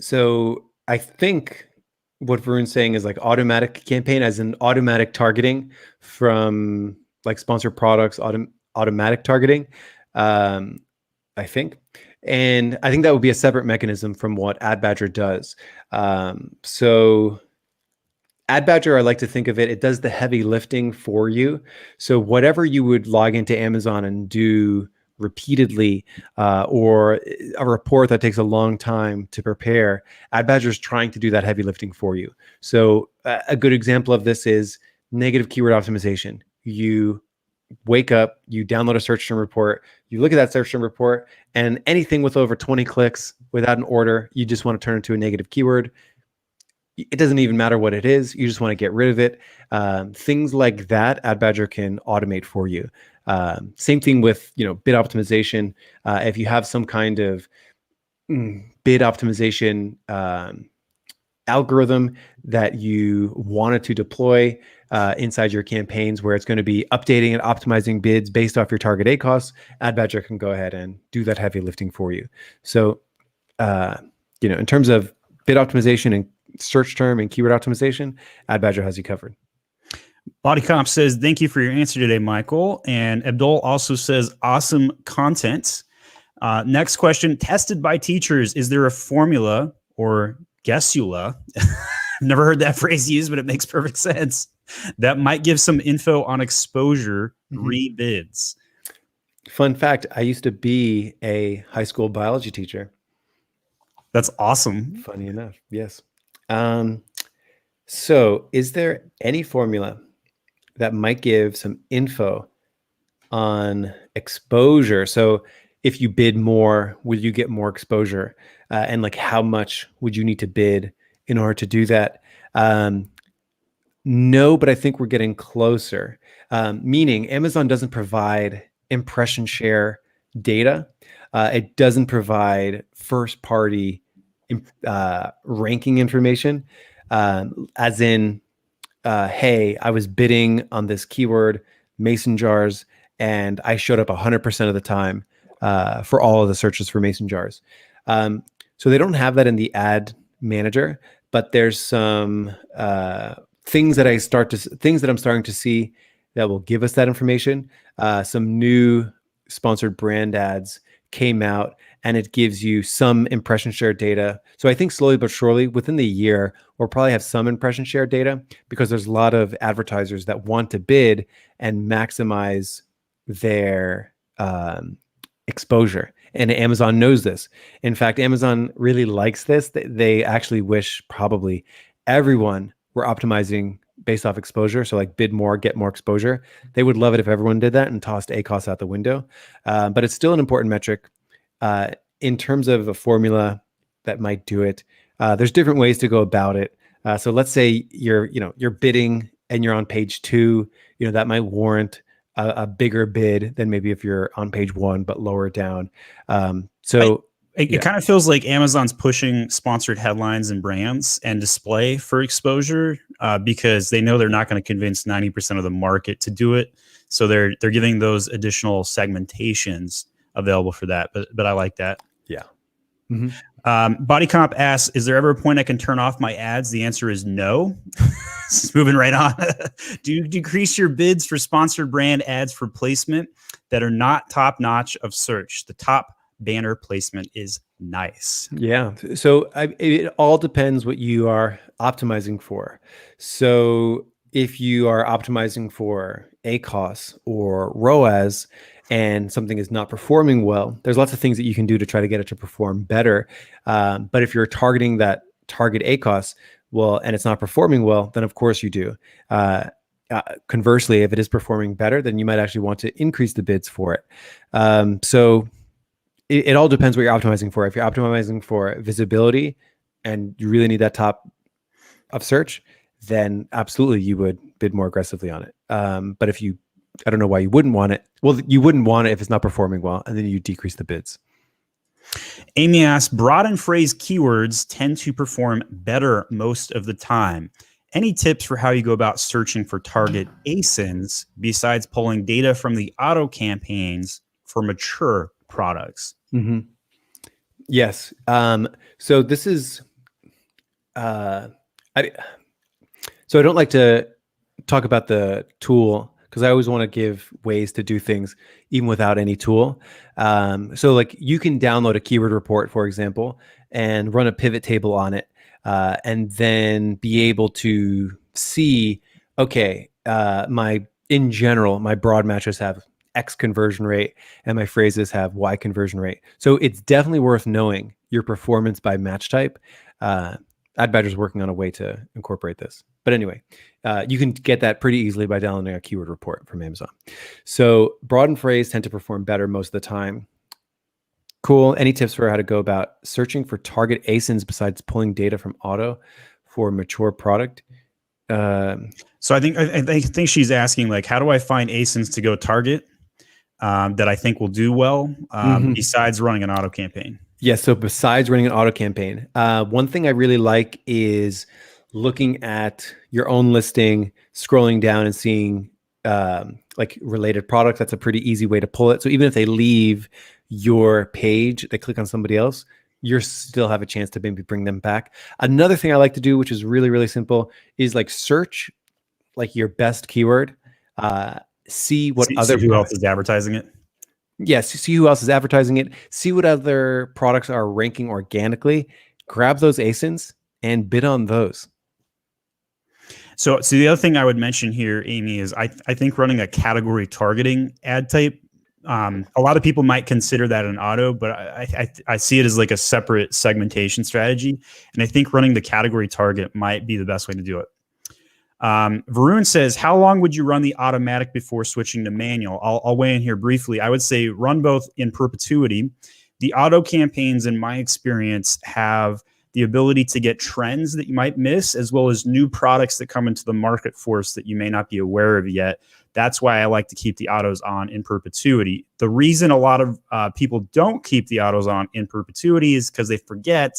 So I think what Varun's saying is like automatic campaign, as in automatic targeting from like sponsored products, automatic targeting, I think. And I think that would be a separate mechanism from what Adbadger does. So Adbadger, I like to think of it, it does the heavy lifting for you. So whatever you would log into Amazon and do repeatedly, or a report that takes a long time to prepare, Adbadger is trying to do that heavy lifting for you. So a good example of this is negative keyword optimization. You wake up, you download a search term report, you look at that search term report, and anything with over 20 clicks without an order, you just want to turn into a negative keyword. It doesn't even matter what it is. You just want to get rid of it. Things like that, Adbadger can automate for you. Same thing with bid optimization. If you have some kind of bid optimization algorithm that you wanted to deploy inside your campaigns, where it's going to be updating and optimizing bids based off your target ACoS, Adbadger can go ahead and do that heavy lifting for you. So, in terms of bid optimization and search term and keyword optimization, Adbadger has you covered. Bodycomp says, thank you for your answer today, Michael. And Abdul also says, awesome content. Next question, tested by teachers. Is there a formula or guessula? I've never heard that phrase used, but it makes perfect sense. That might give some info on exposure rebids. Fun fact, I used to be a high school biology teacher. That's awesome. Funny enough, yes. So is there any formula that might give some info on exposure? So if you bid more, will you get more exposure? And like how much would you need to bid in order to do that? No, but I think we're getting closer. Meaning Amazon doesn't provide impression share data. It doesn't provide first party ranking information, as in, hey, I was bidding on this keyword, mason jars, and I showed up 100% of the time for all of the searches for mason jars. So they don't have that in the ad manager, but there's some things that I'm starting to see that will give us that information. Some new sponsored brand ads came out, and it gives you some impression share data. So I think slowly but surely within the year, we'll probably have some impression share data, because there's a lot of advertisers that want to bid and maximize their exposure. And Amazon knows this. In fact, Amazon really likes this. They actually wish probably everyone were optimizing based off exposure. So like bid more, get more exposure. They would love it if everyone did that and tossed ACoS out the window. But it's still an important metric. In terms of a formula that might do it, there's different ways to go about it. So let's say you're bidding and you're on page 2, that might warrant a bigger bid than maybe if you're on page 1, but lower down. It kind of feels like Amazon's pushing sponsored headlines and brands and display for exposure because they know they're not going to convince 90% of the market to do it. So they're giving those additional segmentations available for that. But I like that. Yeah. Bodycomp asks, is there ever a point I can turn off my ads? The answer is no. Moving right on. Do you decrease your bids for sponsored brand ads for placement that are not top notch of search? The top banner placement is nice. Yeah. So it all depends what you are optimizing for. So if you are optimizing for ACoS or Roas and something is not performing well, there's lots of things that you can do to try to get it to perform better. But if you're targeting that target ACoS, and it's not performing well, then of course you do. Conversely, if it is performing better, then you might actually want to increase the bids for it. So it all depends what you're optimizing for. If you're optimizing for visibility and you really need that top of search, then absolutely you would bid more aggressively on it. But if I don't know why you wouldn't want it. Well, you wouldn't want it if it's not performing well, and then you decrease the bids. Amy asks, broad and phrase keywords tend to perform better most of the time. Any tips for how you go about searching for target ASINs besides pulling data from the auto campaigns for mature products? Yes. So this is, I So I don't like to talk about the tool because I always want to give ways to do things even without any tool. So like you can download a keyword report, for example, and run a pivot table on it, and then be able to see, okay, in general, my broad matches have X conversion rate and my phrases have Y conversion rate. So it's definitely worth knowing your performance by match type. Adbadger is working on a way to incorporate this. But anyway, you can get that pretty easily by downloading a keyword report from Amazon. So broad and phrase tend to perform better most of the time. Cool. Any tips for how to go about searching for target ASINs besides pulling data from auto for a mature product? So I think she's asking, like, how do I find ASINs to go target that I think will do well besides running an auto campaign? Yeah, so besides running an auto campaign, one thing I really like is looking at your own listing, scrolling down and seeing like related products. That's a pretty easy way to pull it. So even if they leave your page, they click on somebody else, you still have a chance to maybe bring them back. Another thing I like to do, which is really, really simple, is like search like your best keyword, see what other who else is advertising it. Yes, see who else is advertising it, see what other products are ranking organically, grab those ASINs and bid on those. So the other thing I would mention here, Amy, is I think running a category targeting ad type, a lot of people might consider that an auto, but I see it as like a separate segmentation strategy. And I think running the category target might be the best way to do it. Varun says, how long would you run the automatic before switching to manual? I'll weigh in here briefly. I would say run both in perpetuity. The auto campaigns, in my experience, have the ability to get trends that you might miss, as well as new products that come into the market force that you may not be aware of yet. That's why I like to keep the autos on in perpetuity. The reason a lot of people don't keep the autos on in perpetuity is because they forget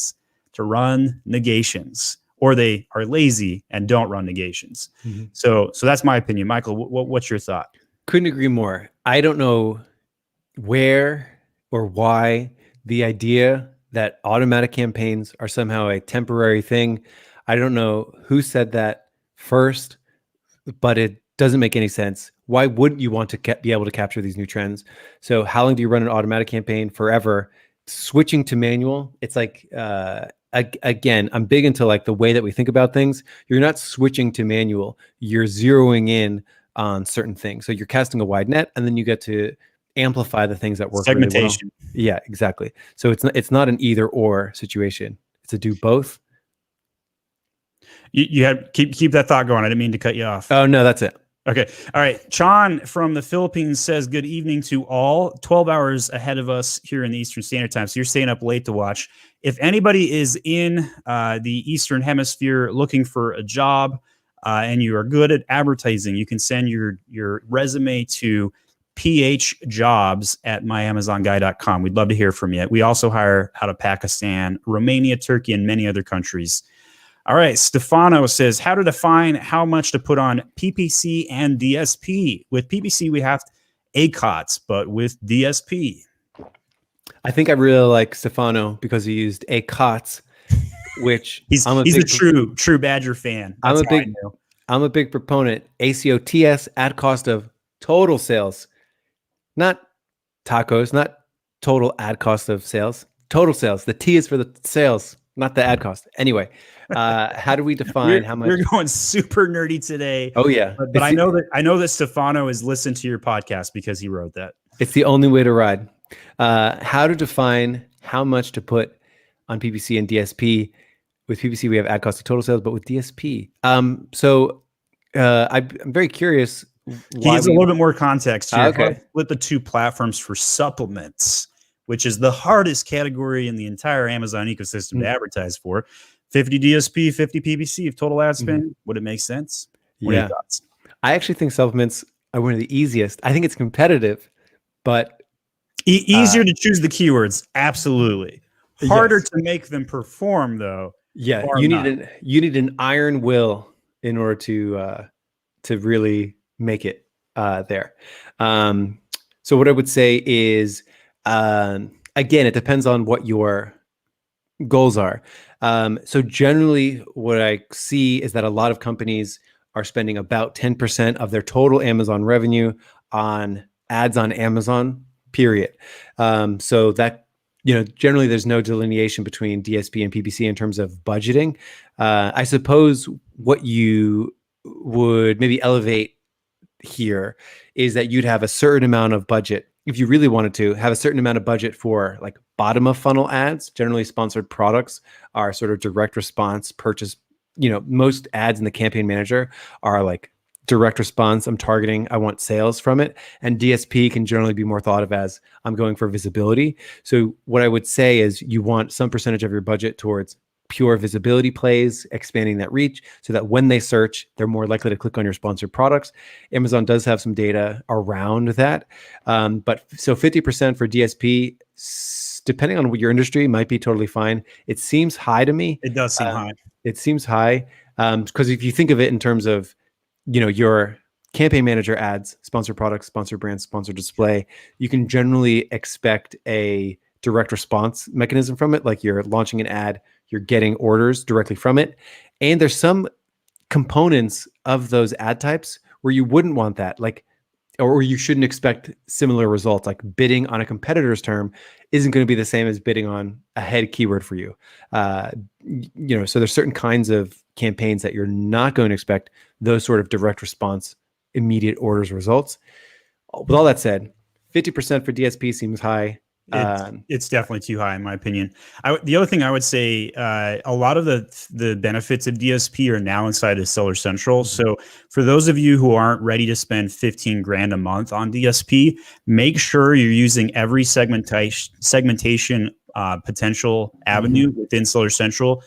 to run negations, or they are lazy and don't run negations. So that's my opinion. Michael, what's your thought? Couldn't agree more. I don't know where or why the idea that automatic campaigns are somehow a temporary thing. I don't know who said that first, but it doesn't make any sense. Why wouldn't you want to be able to capture these new trends? So how long do you run an automatic campaign? Forever. Switching to manual, it's like, again, I'm big into like the way that we think about things. You're not switching to manual. You're zeroing in on certain things. So you're casting a wide net, and then you get to amplify the things that work Segmentation. really well. Yeah, exactly. So it's not an either or situation. It's a do both. You had keep that thought going. I didn't mean to cut you off. Oh no, that's it. Okay. All right. Chan from the Philippines says, good evening to all. 12 hours ahead of us here in the Eastern Standard Time. So you're staying up late to watch. If anybody is in the Eastern Hemisphere looking for a job and you are good at advertising, you can send your resume to phjobs@myamazonguy.com. We'd love to hear from you. We also hire out of Pakistan, Romania, Turkey, and many other countries. All right. Stefano says, how to define how much to put on PPC and DSP. With PPC, we have ACoS, but with DSP. I think I really like Stefano because he used ACoS, which he's a true Badger fan. That's I'm a big proponent. ACoS at cost of total sales, not tacos, not total ad cost of sales, total sales. The T is for the sales, not the ad cost. Anyway, how do we define how much? We're going super nerdy today. Oh yeah, but I know that Stefano has listened to your podcast because he wrote that. It's the only way to ride. How to define how much to put on PPC and DSP. With PPC, we have ad cost of total sales, but with DSP, I'm very curious. He gives a little bit more context here. Okay. Split the two platforms for supplements, which is the hardest category in the entire Amazon ecosystem to advertise for. 50 DSP, 50 PPC of total ad spend. Would it make sense? What are your thoughts? I actually think supplements are one of the easiest. I think it's competitive, but easier to choose the keywords. Absolutely. Harder to make them perform, though. Yeah, you need an iron will in order to really make it there. So what I would say is, again, it depends on what your goals are. So generally what I see is that a lot of companies are spending about 10% of their total Amazon revenue on ads on Amazon, period. So that, generally there's no delineation between DSP and PPC in terms of budgeting. I suppose what you would maybe elevate here is that you'd have a certain amount of budget. If you really wanted to have a certain amount of budget for like bottom of funnel ads, generally sponsored products are sort of direct response purchase. Most ads in the campaign manager are like direct response. I'm targeting, I want sales from it. And DSP can generally be more thought of as I'm going for visibility. So what I would say is you want some percentage of your budget towards pure visibility plays, expanding that reach so that when they search, they're more likely to click on your sponsored products. Amazon does have some data around that. But so 50% for DSP, depending on what your industry, might be totally fine. It seems high to me. It does seem high. It seems high because if you think of it in terms of, your campaign manager ads, sponsored products, sponsored brands, sponsored display, you can generally expect a direct response mechanism from it. Like you're launching an ad, you're getting orders directly from it. And there's some components of those ad types where you wouldn't want that, or you shouldn't expect similar results. Like bidding on a competitor's term isn't going to be the same as bidding on a head keyword for you. So there's certain kinds of campaigns that you're not going to expect those sort of direct response, immediate orders results. With all that said, 50% for DSP seems high. It's definitely too high in my opinion. The other thing I would say, a lot of the benefits of DSP are now inside of Seller Central. So for those of you who aren't ready to spend 15 grand a month on DSP, make sure you're using every segmentation potential avenue within Seller Central.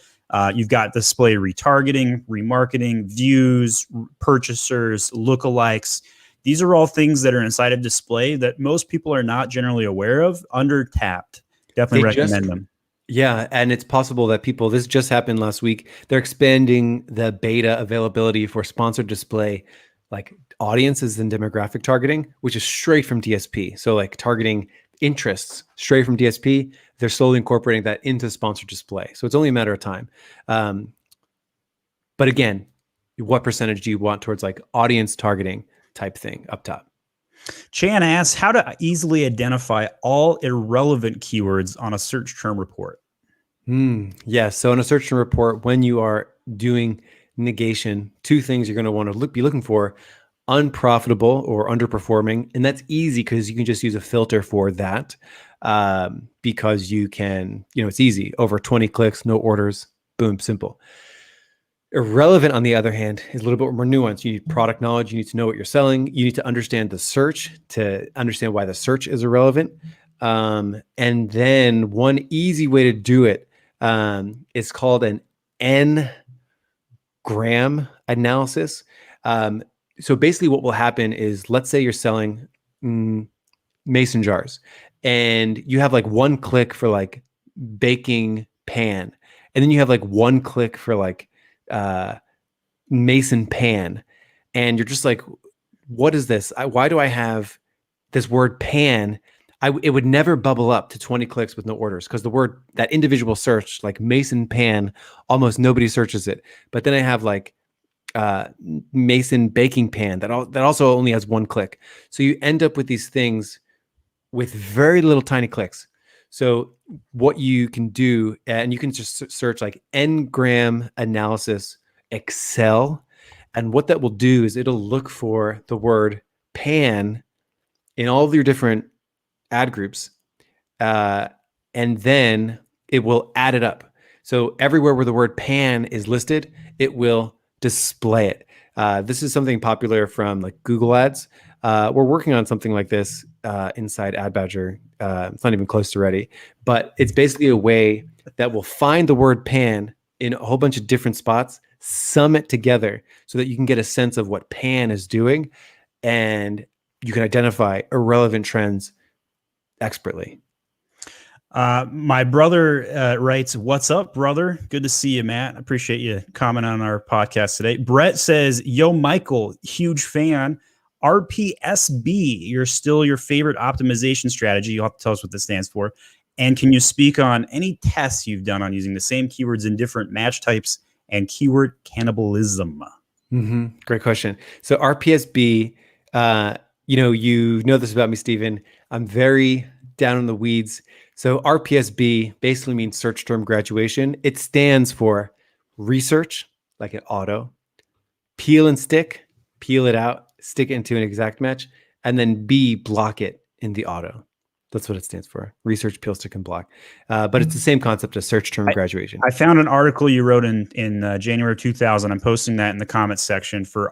You've got display retargeting, remarketing, views, purchasers, lookalikes. These are all things that are inside of display that most people are not generally aware of, under-tapped. Definitely recommend them. Yeah, and it's possible that this just happened last week. They're expanding the beta availability for sponsored display, like audiences and demographic targeting, which is straight from DSP. So like targeting interests straight from DSP, they're slowly incorporating that into sponsored display. So it's only a matter of time. But again, what percentage do you want towards like audience targeting type thing up top? Chan asks how to easily identify all irrelevant keywords on a search term report. Yeah. So in a search term report, when you are doing negation, two things you're going to want to be looking for: unprofitable or underperforming. And that's easy because you can just use a filter for that because you can, it's easy. Over 20 clicks, no orders, boom, simple. Irrelevant, on the other hand, is a little bit more nuanced. You need product knowledge. You need to know what you're selling. You need to understand the search to understand why the search is irrelevant. And then one easy way to do it is called an N-gram analysis. So basically what will happen is, let's say you're selling mason jars and you have like one click for like baking pan. And then you have like one click for like mason pan, and you're just like, what is this? Why do I have this word pan? It would never bubble up to 20 clicks with no orders because the word, that individual search, like mason pan, almost nobody searches it. But then I have like mason baking pan that also only has one click. So you end up with these things with very little tiny clicks. So what you can do, and you can just search like N-gram analysis Excel. And what that will do is it'll look for the word pan in all of your different ad groups. And then it will add it up. So everywhere where the word pan is listed, it will display it. This is something popular from like Google Ads. We're working on something like this inside Adbadger. It's not even close to ready, but it's basically a way that will find the word pan in a whole bunch of different spots, sum it together so that you can get a sense of what pan is doing, and you can identify irrelevant trends expertly. My brother writes, "What's up, brother? Good to see you, Matt. Appreciate you commenting on our podcast today." Brett says, "Yo, Michael, huge fan. RPSB, you're still your favorite optimization strategy. You'll have to tell us what this stands for. And can you speak on any tests you've done on using the same keywords in different match types and keyword cannibalism? Great question. So RPSB, you know this about me, Stephen. I'm very down in the weeds. So RPSB basically means search term graduation. It stands for research, like an auto, peel and stick, peel it out, stick it into an exact match, and then B, block it in the auto. That's what it stands for. Research, peel, stick, and block. But it's the same concept as search term graduation. I found an article you wrote in January 2000. I'm posting that in the comments section for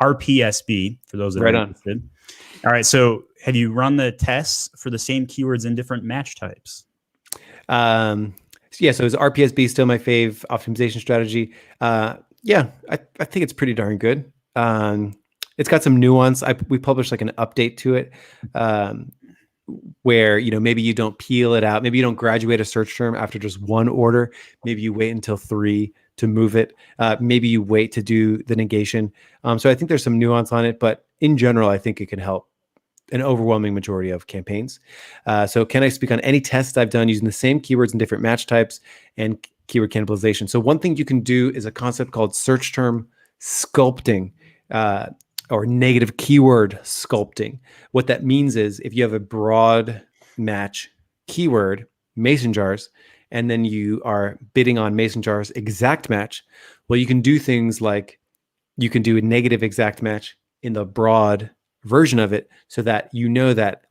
RPSB for those that are interested. All right. So have you run the tests for the same keywords in different match types? Yeah. So is RPSB still my fave optimization strategy? Yeah, I think it's pretty darn good. It's got some nuance. We published like an update to it, where maybe you don't peel it out, maybe you don't graduate a search term after just one order, maybe you wait until 3 to move it, maybe you wait to do the negation. So I think there's some nuance on it, but in general, I think it can help an overwhelming majority of campaigns. So can I speak on any tests I've done using the same keywords in different match types and keyword cannibalization? So one thing you can do is a concept called search term sculpting, or negative keyword sculpting. What that means is if you have a broad match keyword, mason jars, and then you are bidding on mason jars exact match, well, you can do things like you can do a negative exact match in the broad version of it, so that that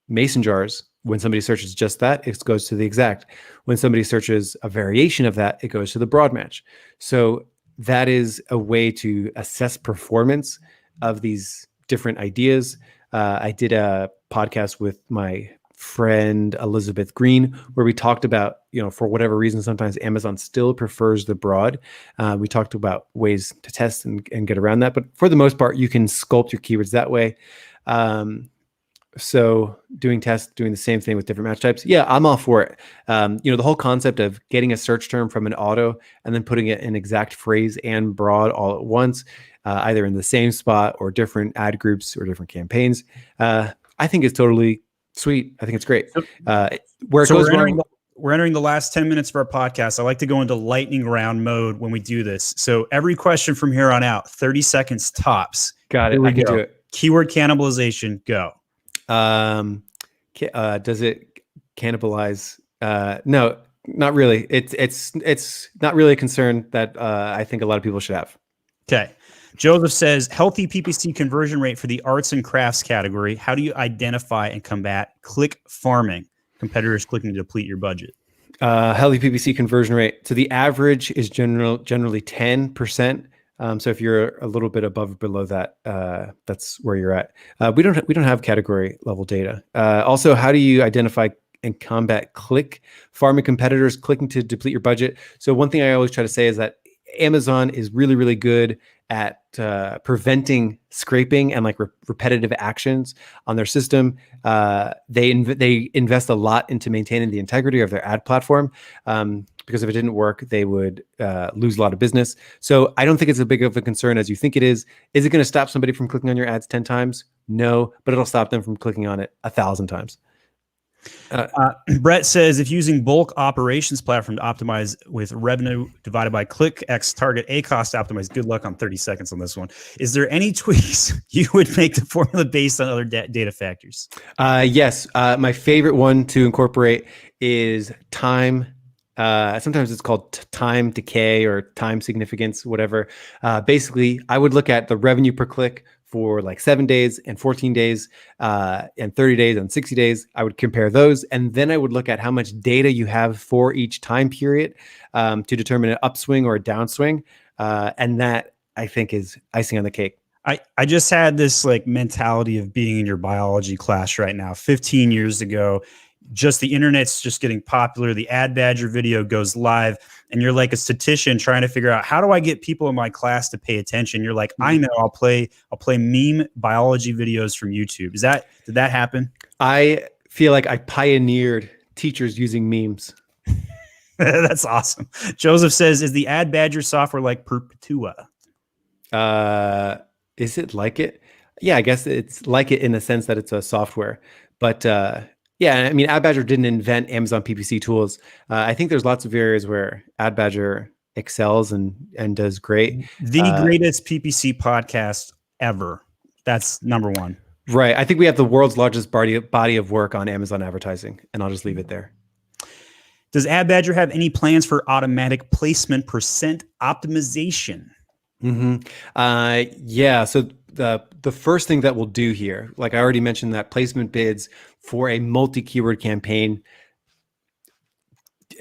mason jars, when somebody searches just that, it goes to the exact. When somebody searches a variation of that, it goes to the broad match. So that is a way to assess performance of these different ideas. I did a podcast with my friend Elizabeth Green where we talked about, for whatever reason, sometimes Amazon still prefers the broad. We talked about ways to test and get around that, but for the most part, you can sculpt your keywords that way. So doing tests, doing the same thing with different match types. Yeah, I'm all for it. The whole concept of getting a search term from an auto and then putting it in exact phrase and broad all at once, either in the same spot or different ad groups or different campaigns, I think is totally sweet. I think it's great. We're entering the last 10 minutes of our podcast. I like to go into lightning round mode when we do this. So every question from here on out, 30 seconds tops. Got it. I can do it. Keyword cannibalization, go. Does it cannibalize? No, not really. It's not really a concern that I think a lot of people should have. Okay. Joseph says, healthy PPC conversion rate for the arts and crafts category. How do you identify and combat click farming? Competitors clicking to deplete your budget. Healthy PPC conversion rate. So the average is generally 10%. So if you're a little bit above or below that, that's where you're at. We don't have category level data. Also, how do you identify and combat click farming competitors clicking to deplete your budget? So one thing I always try to say is that Amazon is really, really good at preventing scraping and like repetitive actions on their system. They invest a lot into maintaining the integrity of their ad platform, because if it didn't work, they would lose a lot of business. So I don't think it's as big of a concern as you think it is. Is it going to stop somebody from clicking on your ads 10 times? No, but it'll stop them from clicking on it 1,000 times. Brett says, if using bulk operations platform to optimize with revenue divided by click X target ACoS to optimize, good luck on 30 seconds on this one. Is there any tweaks you would make the formula based on other data factors? Yes. My favorite one to incorporate is time. Sometimes it's called time decay or time significance, whatever. Basically, I would look at the revenue per click for like 7 days and 14 days and 30 days and 60 days. I would compare those. And then I would look at how much data you have for each time period to determine an upswing or a downswing. And that, I think, is icing on the cake. I just had this like mentality of being in your biology class right now. 15 years ago, just the internet's just getting popular. The Adbadger video goes live and you're like a statistician trying to figure out, how do I get people in my class to pay attention? You're like, I know, I'll play meme biology videos from YouTube. Did that happen? I feel like I pioneered teachers using memes. That's awesome. Joseph says, is the Adbadger software like Perpetua? Is it like it? Yeah, I guess it's like it in the sense that it's a software, but Yeah, I mean, Adbadger didn't invent Amazon PPC tools. I think there's lots of areas where Adbadger excels and does great. The greatest PPC podcast ever. That's number one. Right. I think we have the world's largest body of work on Amazon advertising, and I'll just leave it there. Does Adbadger have any plans for automatic placement percent optimization? Yeah. So the first thing that we'll do here, like I already mentioned, that placement bids for a multi-keyword campaign,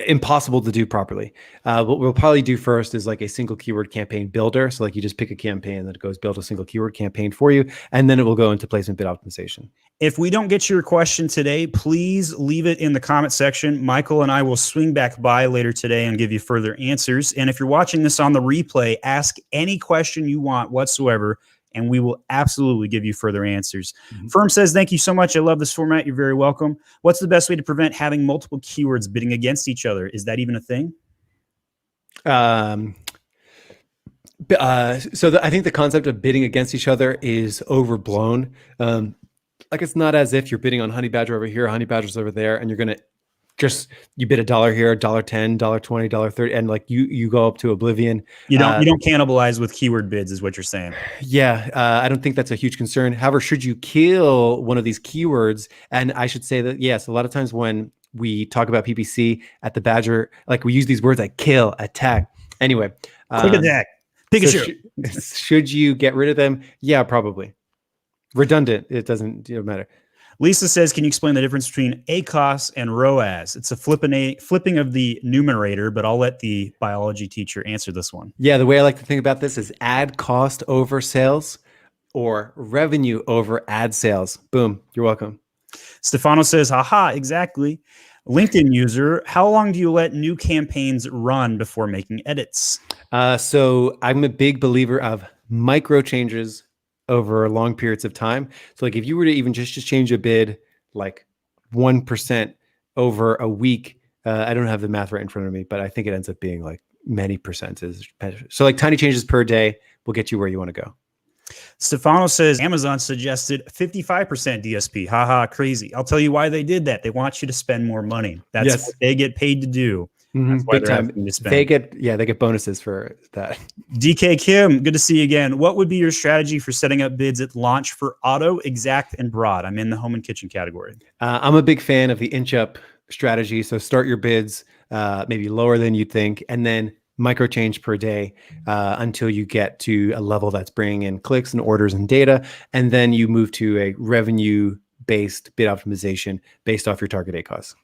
impossible to do properly. What we'll probably do first is like a single keyword campaign builder. So like you just pick a campaign that goes build a single keyword campaign for you, and then it will go into placement bid optimization. If we don't get to your question today, please leave it in the comment section. Michael and I will swing back by later today and give you further answers. And if you're watching this on the replay, ask any question you want whatsoever, and we will absolutely give you further answers. Firm says, thank you so much. I love this format. You're very welcome. What's the best way to prevent having multiple keywords bidding against each other? Is that even a thing? I think the concept of bidding against each other is overblown. Like it's not as if you're bidding on Honey Badger over here, Honey Badger's over there, and you're gonna you bid $1 here, $1.10, $1.20, $1.30, and like you go up to oblivion. You don't cannibalize with keyword bids, is what you're saying. Yeah, I don't think that's a huge concern. However, should you kill one of these keywords, and I should say that yes, a lot of times when we talk about PPC at the Badger, like we use these words like kill, attack. Anyway, quick attack, Pikachu. Should you get rid of them? Yeah, probably. Redundant. It doesn't matter. Lisa says, can you explain the difference between ACoS and Roas? It's a flipping of the numerator, but I'll let the biology teacher answer this one. Yeah, the way I like to think about this is ad cost over sales or revenue over ad sales. Boom. You're welcome. Stefano says, haha, exactly. LinkedIn user, how long do you let new campaigns run before making edits? So I'm a big believer of micro changes over long periods of time. So like if you were to even just change a bid like 1% over a week, I don't have the math right in front of me, but I think it ends up being like many percentages. So like tiny changes per day will get you where you want to go. Stefano says Amazon suggested 55% DSP. Haha, crazy. I'll tell you why they did that. They want you to spend more money. That's what they get paid to do. That's why they're asking you to spend. They get bonuses for that. DK Kim, good to see you again. What would be your strategy for setting up bids at launch for auto, exact, and broad? I'm in the home and kitchen category. I'm a big fan of the inch up strategy. So start your bids maybe lower than you think, and then micro change per day until you get to a level that's bringing in clicks and orders and data. And then you move to a revenue-based bid optimization based off your target ACoS.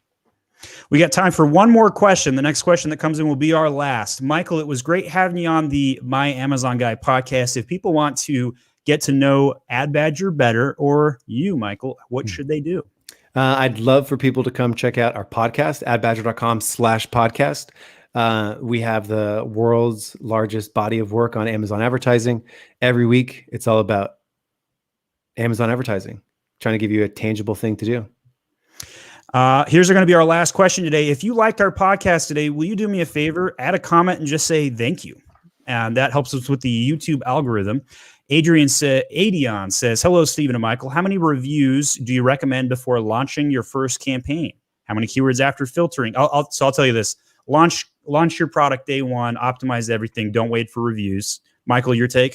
We got time for one more question. The next question that comes in will be our last. Michael, it was great having you on the My Amazon Guy podcast. If people want to get to know Adbadger better, or you, Michael, what should they do? I'd love for people to come check out our podcast, adbadger.com/podcast. We have the world's largest body of work on Amazon advertising. Every week, it's all about Amazon advertising, trying to give you a tangible thing to do. Here's going to be our last question today. If you liked our podcast today, will you do me a favor? Add a comment and just say thank you. And that helps us with the YouTube algorithm. Adion says, hello, Stephen and Michael. How many reviews do you recommend before launching your first campaign? How many keywords after filtering? I'll tell you this. Launch your product day one, optimize everything. Don't wait for reviews. Michael, your take?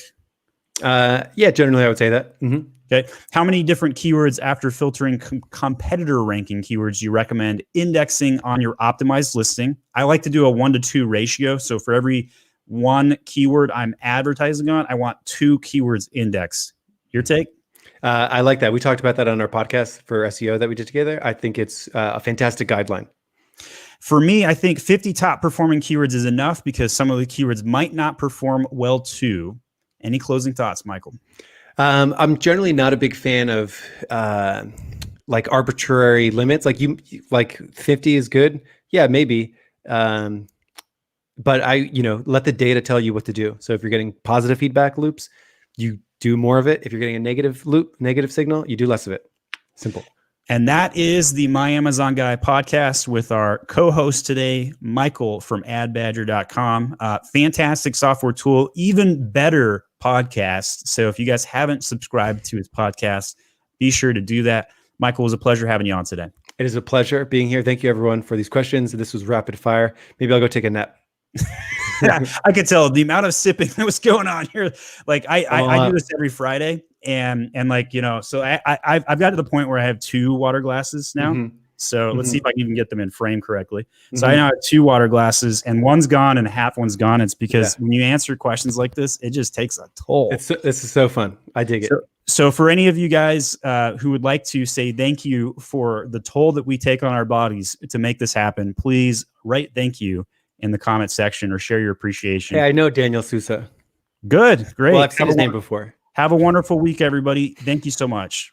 Yeah, generally I would say that. Mm-hmm. Okay. How many different keywords after filtering competitor ranking keywords do you recommend indexing on your optimized listing? I like to do a 1-to-2 ratio. So for every one keyword I'm advertising on, I want 2 keywords indexed. Your take? I like that. We talked about that on our podcast for SEO that we did together. I think it's a fantastic guideline. For me, I think 50 top performing keywords is enough because some of the keywords might not perform well too. Any closing thoughts, Michael? I'm generally not a big fan of like arbitrary limits. Like 50 is good. Yeah, maybe. But let the data tell you what to do. So if you're getting positive feedback loops, you do more of it. If you're getting a negative signal, you do less of it. Simple. And that is the My Amazon Guy podcast with our co-host today, Michael from Adbadger.com. Fantastic software tool, even better podcast. So if you guys haven't subscribed to his podcast, be sure to do that. Michael, it was a pleasure having you on today. It is a pleasure being here. Thank you, everyone, for these questions. This was rapid fire. Maybe I'll go take a nap. Yeah, I could tell the amount of sipping that was going on here. Like I do this every Friday, and like, you know, so I've got to the point where I have 2 water glasses now. Mm-hmm. So let's see if I can even get them in frame correctly. So I now have 2 water glasses, and one's gone and half one's gone. It's because when you answer questions like this, it just takes a toll. This is so fun. I dig it. So for any of you guys who would like to say thank you for the toll that we take on our bodies to make this happen, please write thank you in the comment section or share your appreciation. Hey, I know Daniel Sousa. Good. Great. Well, I've seen his name before. Have a wonderful week, everybody. Thank you so much.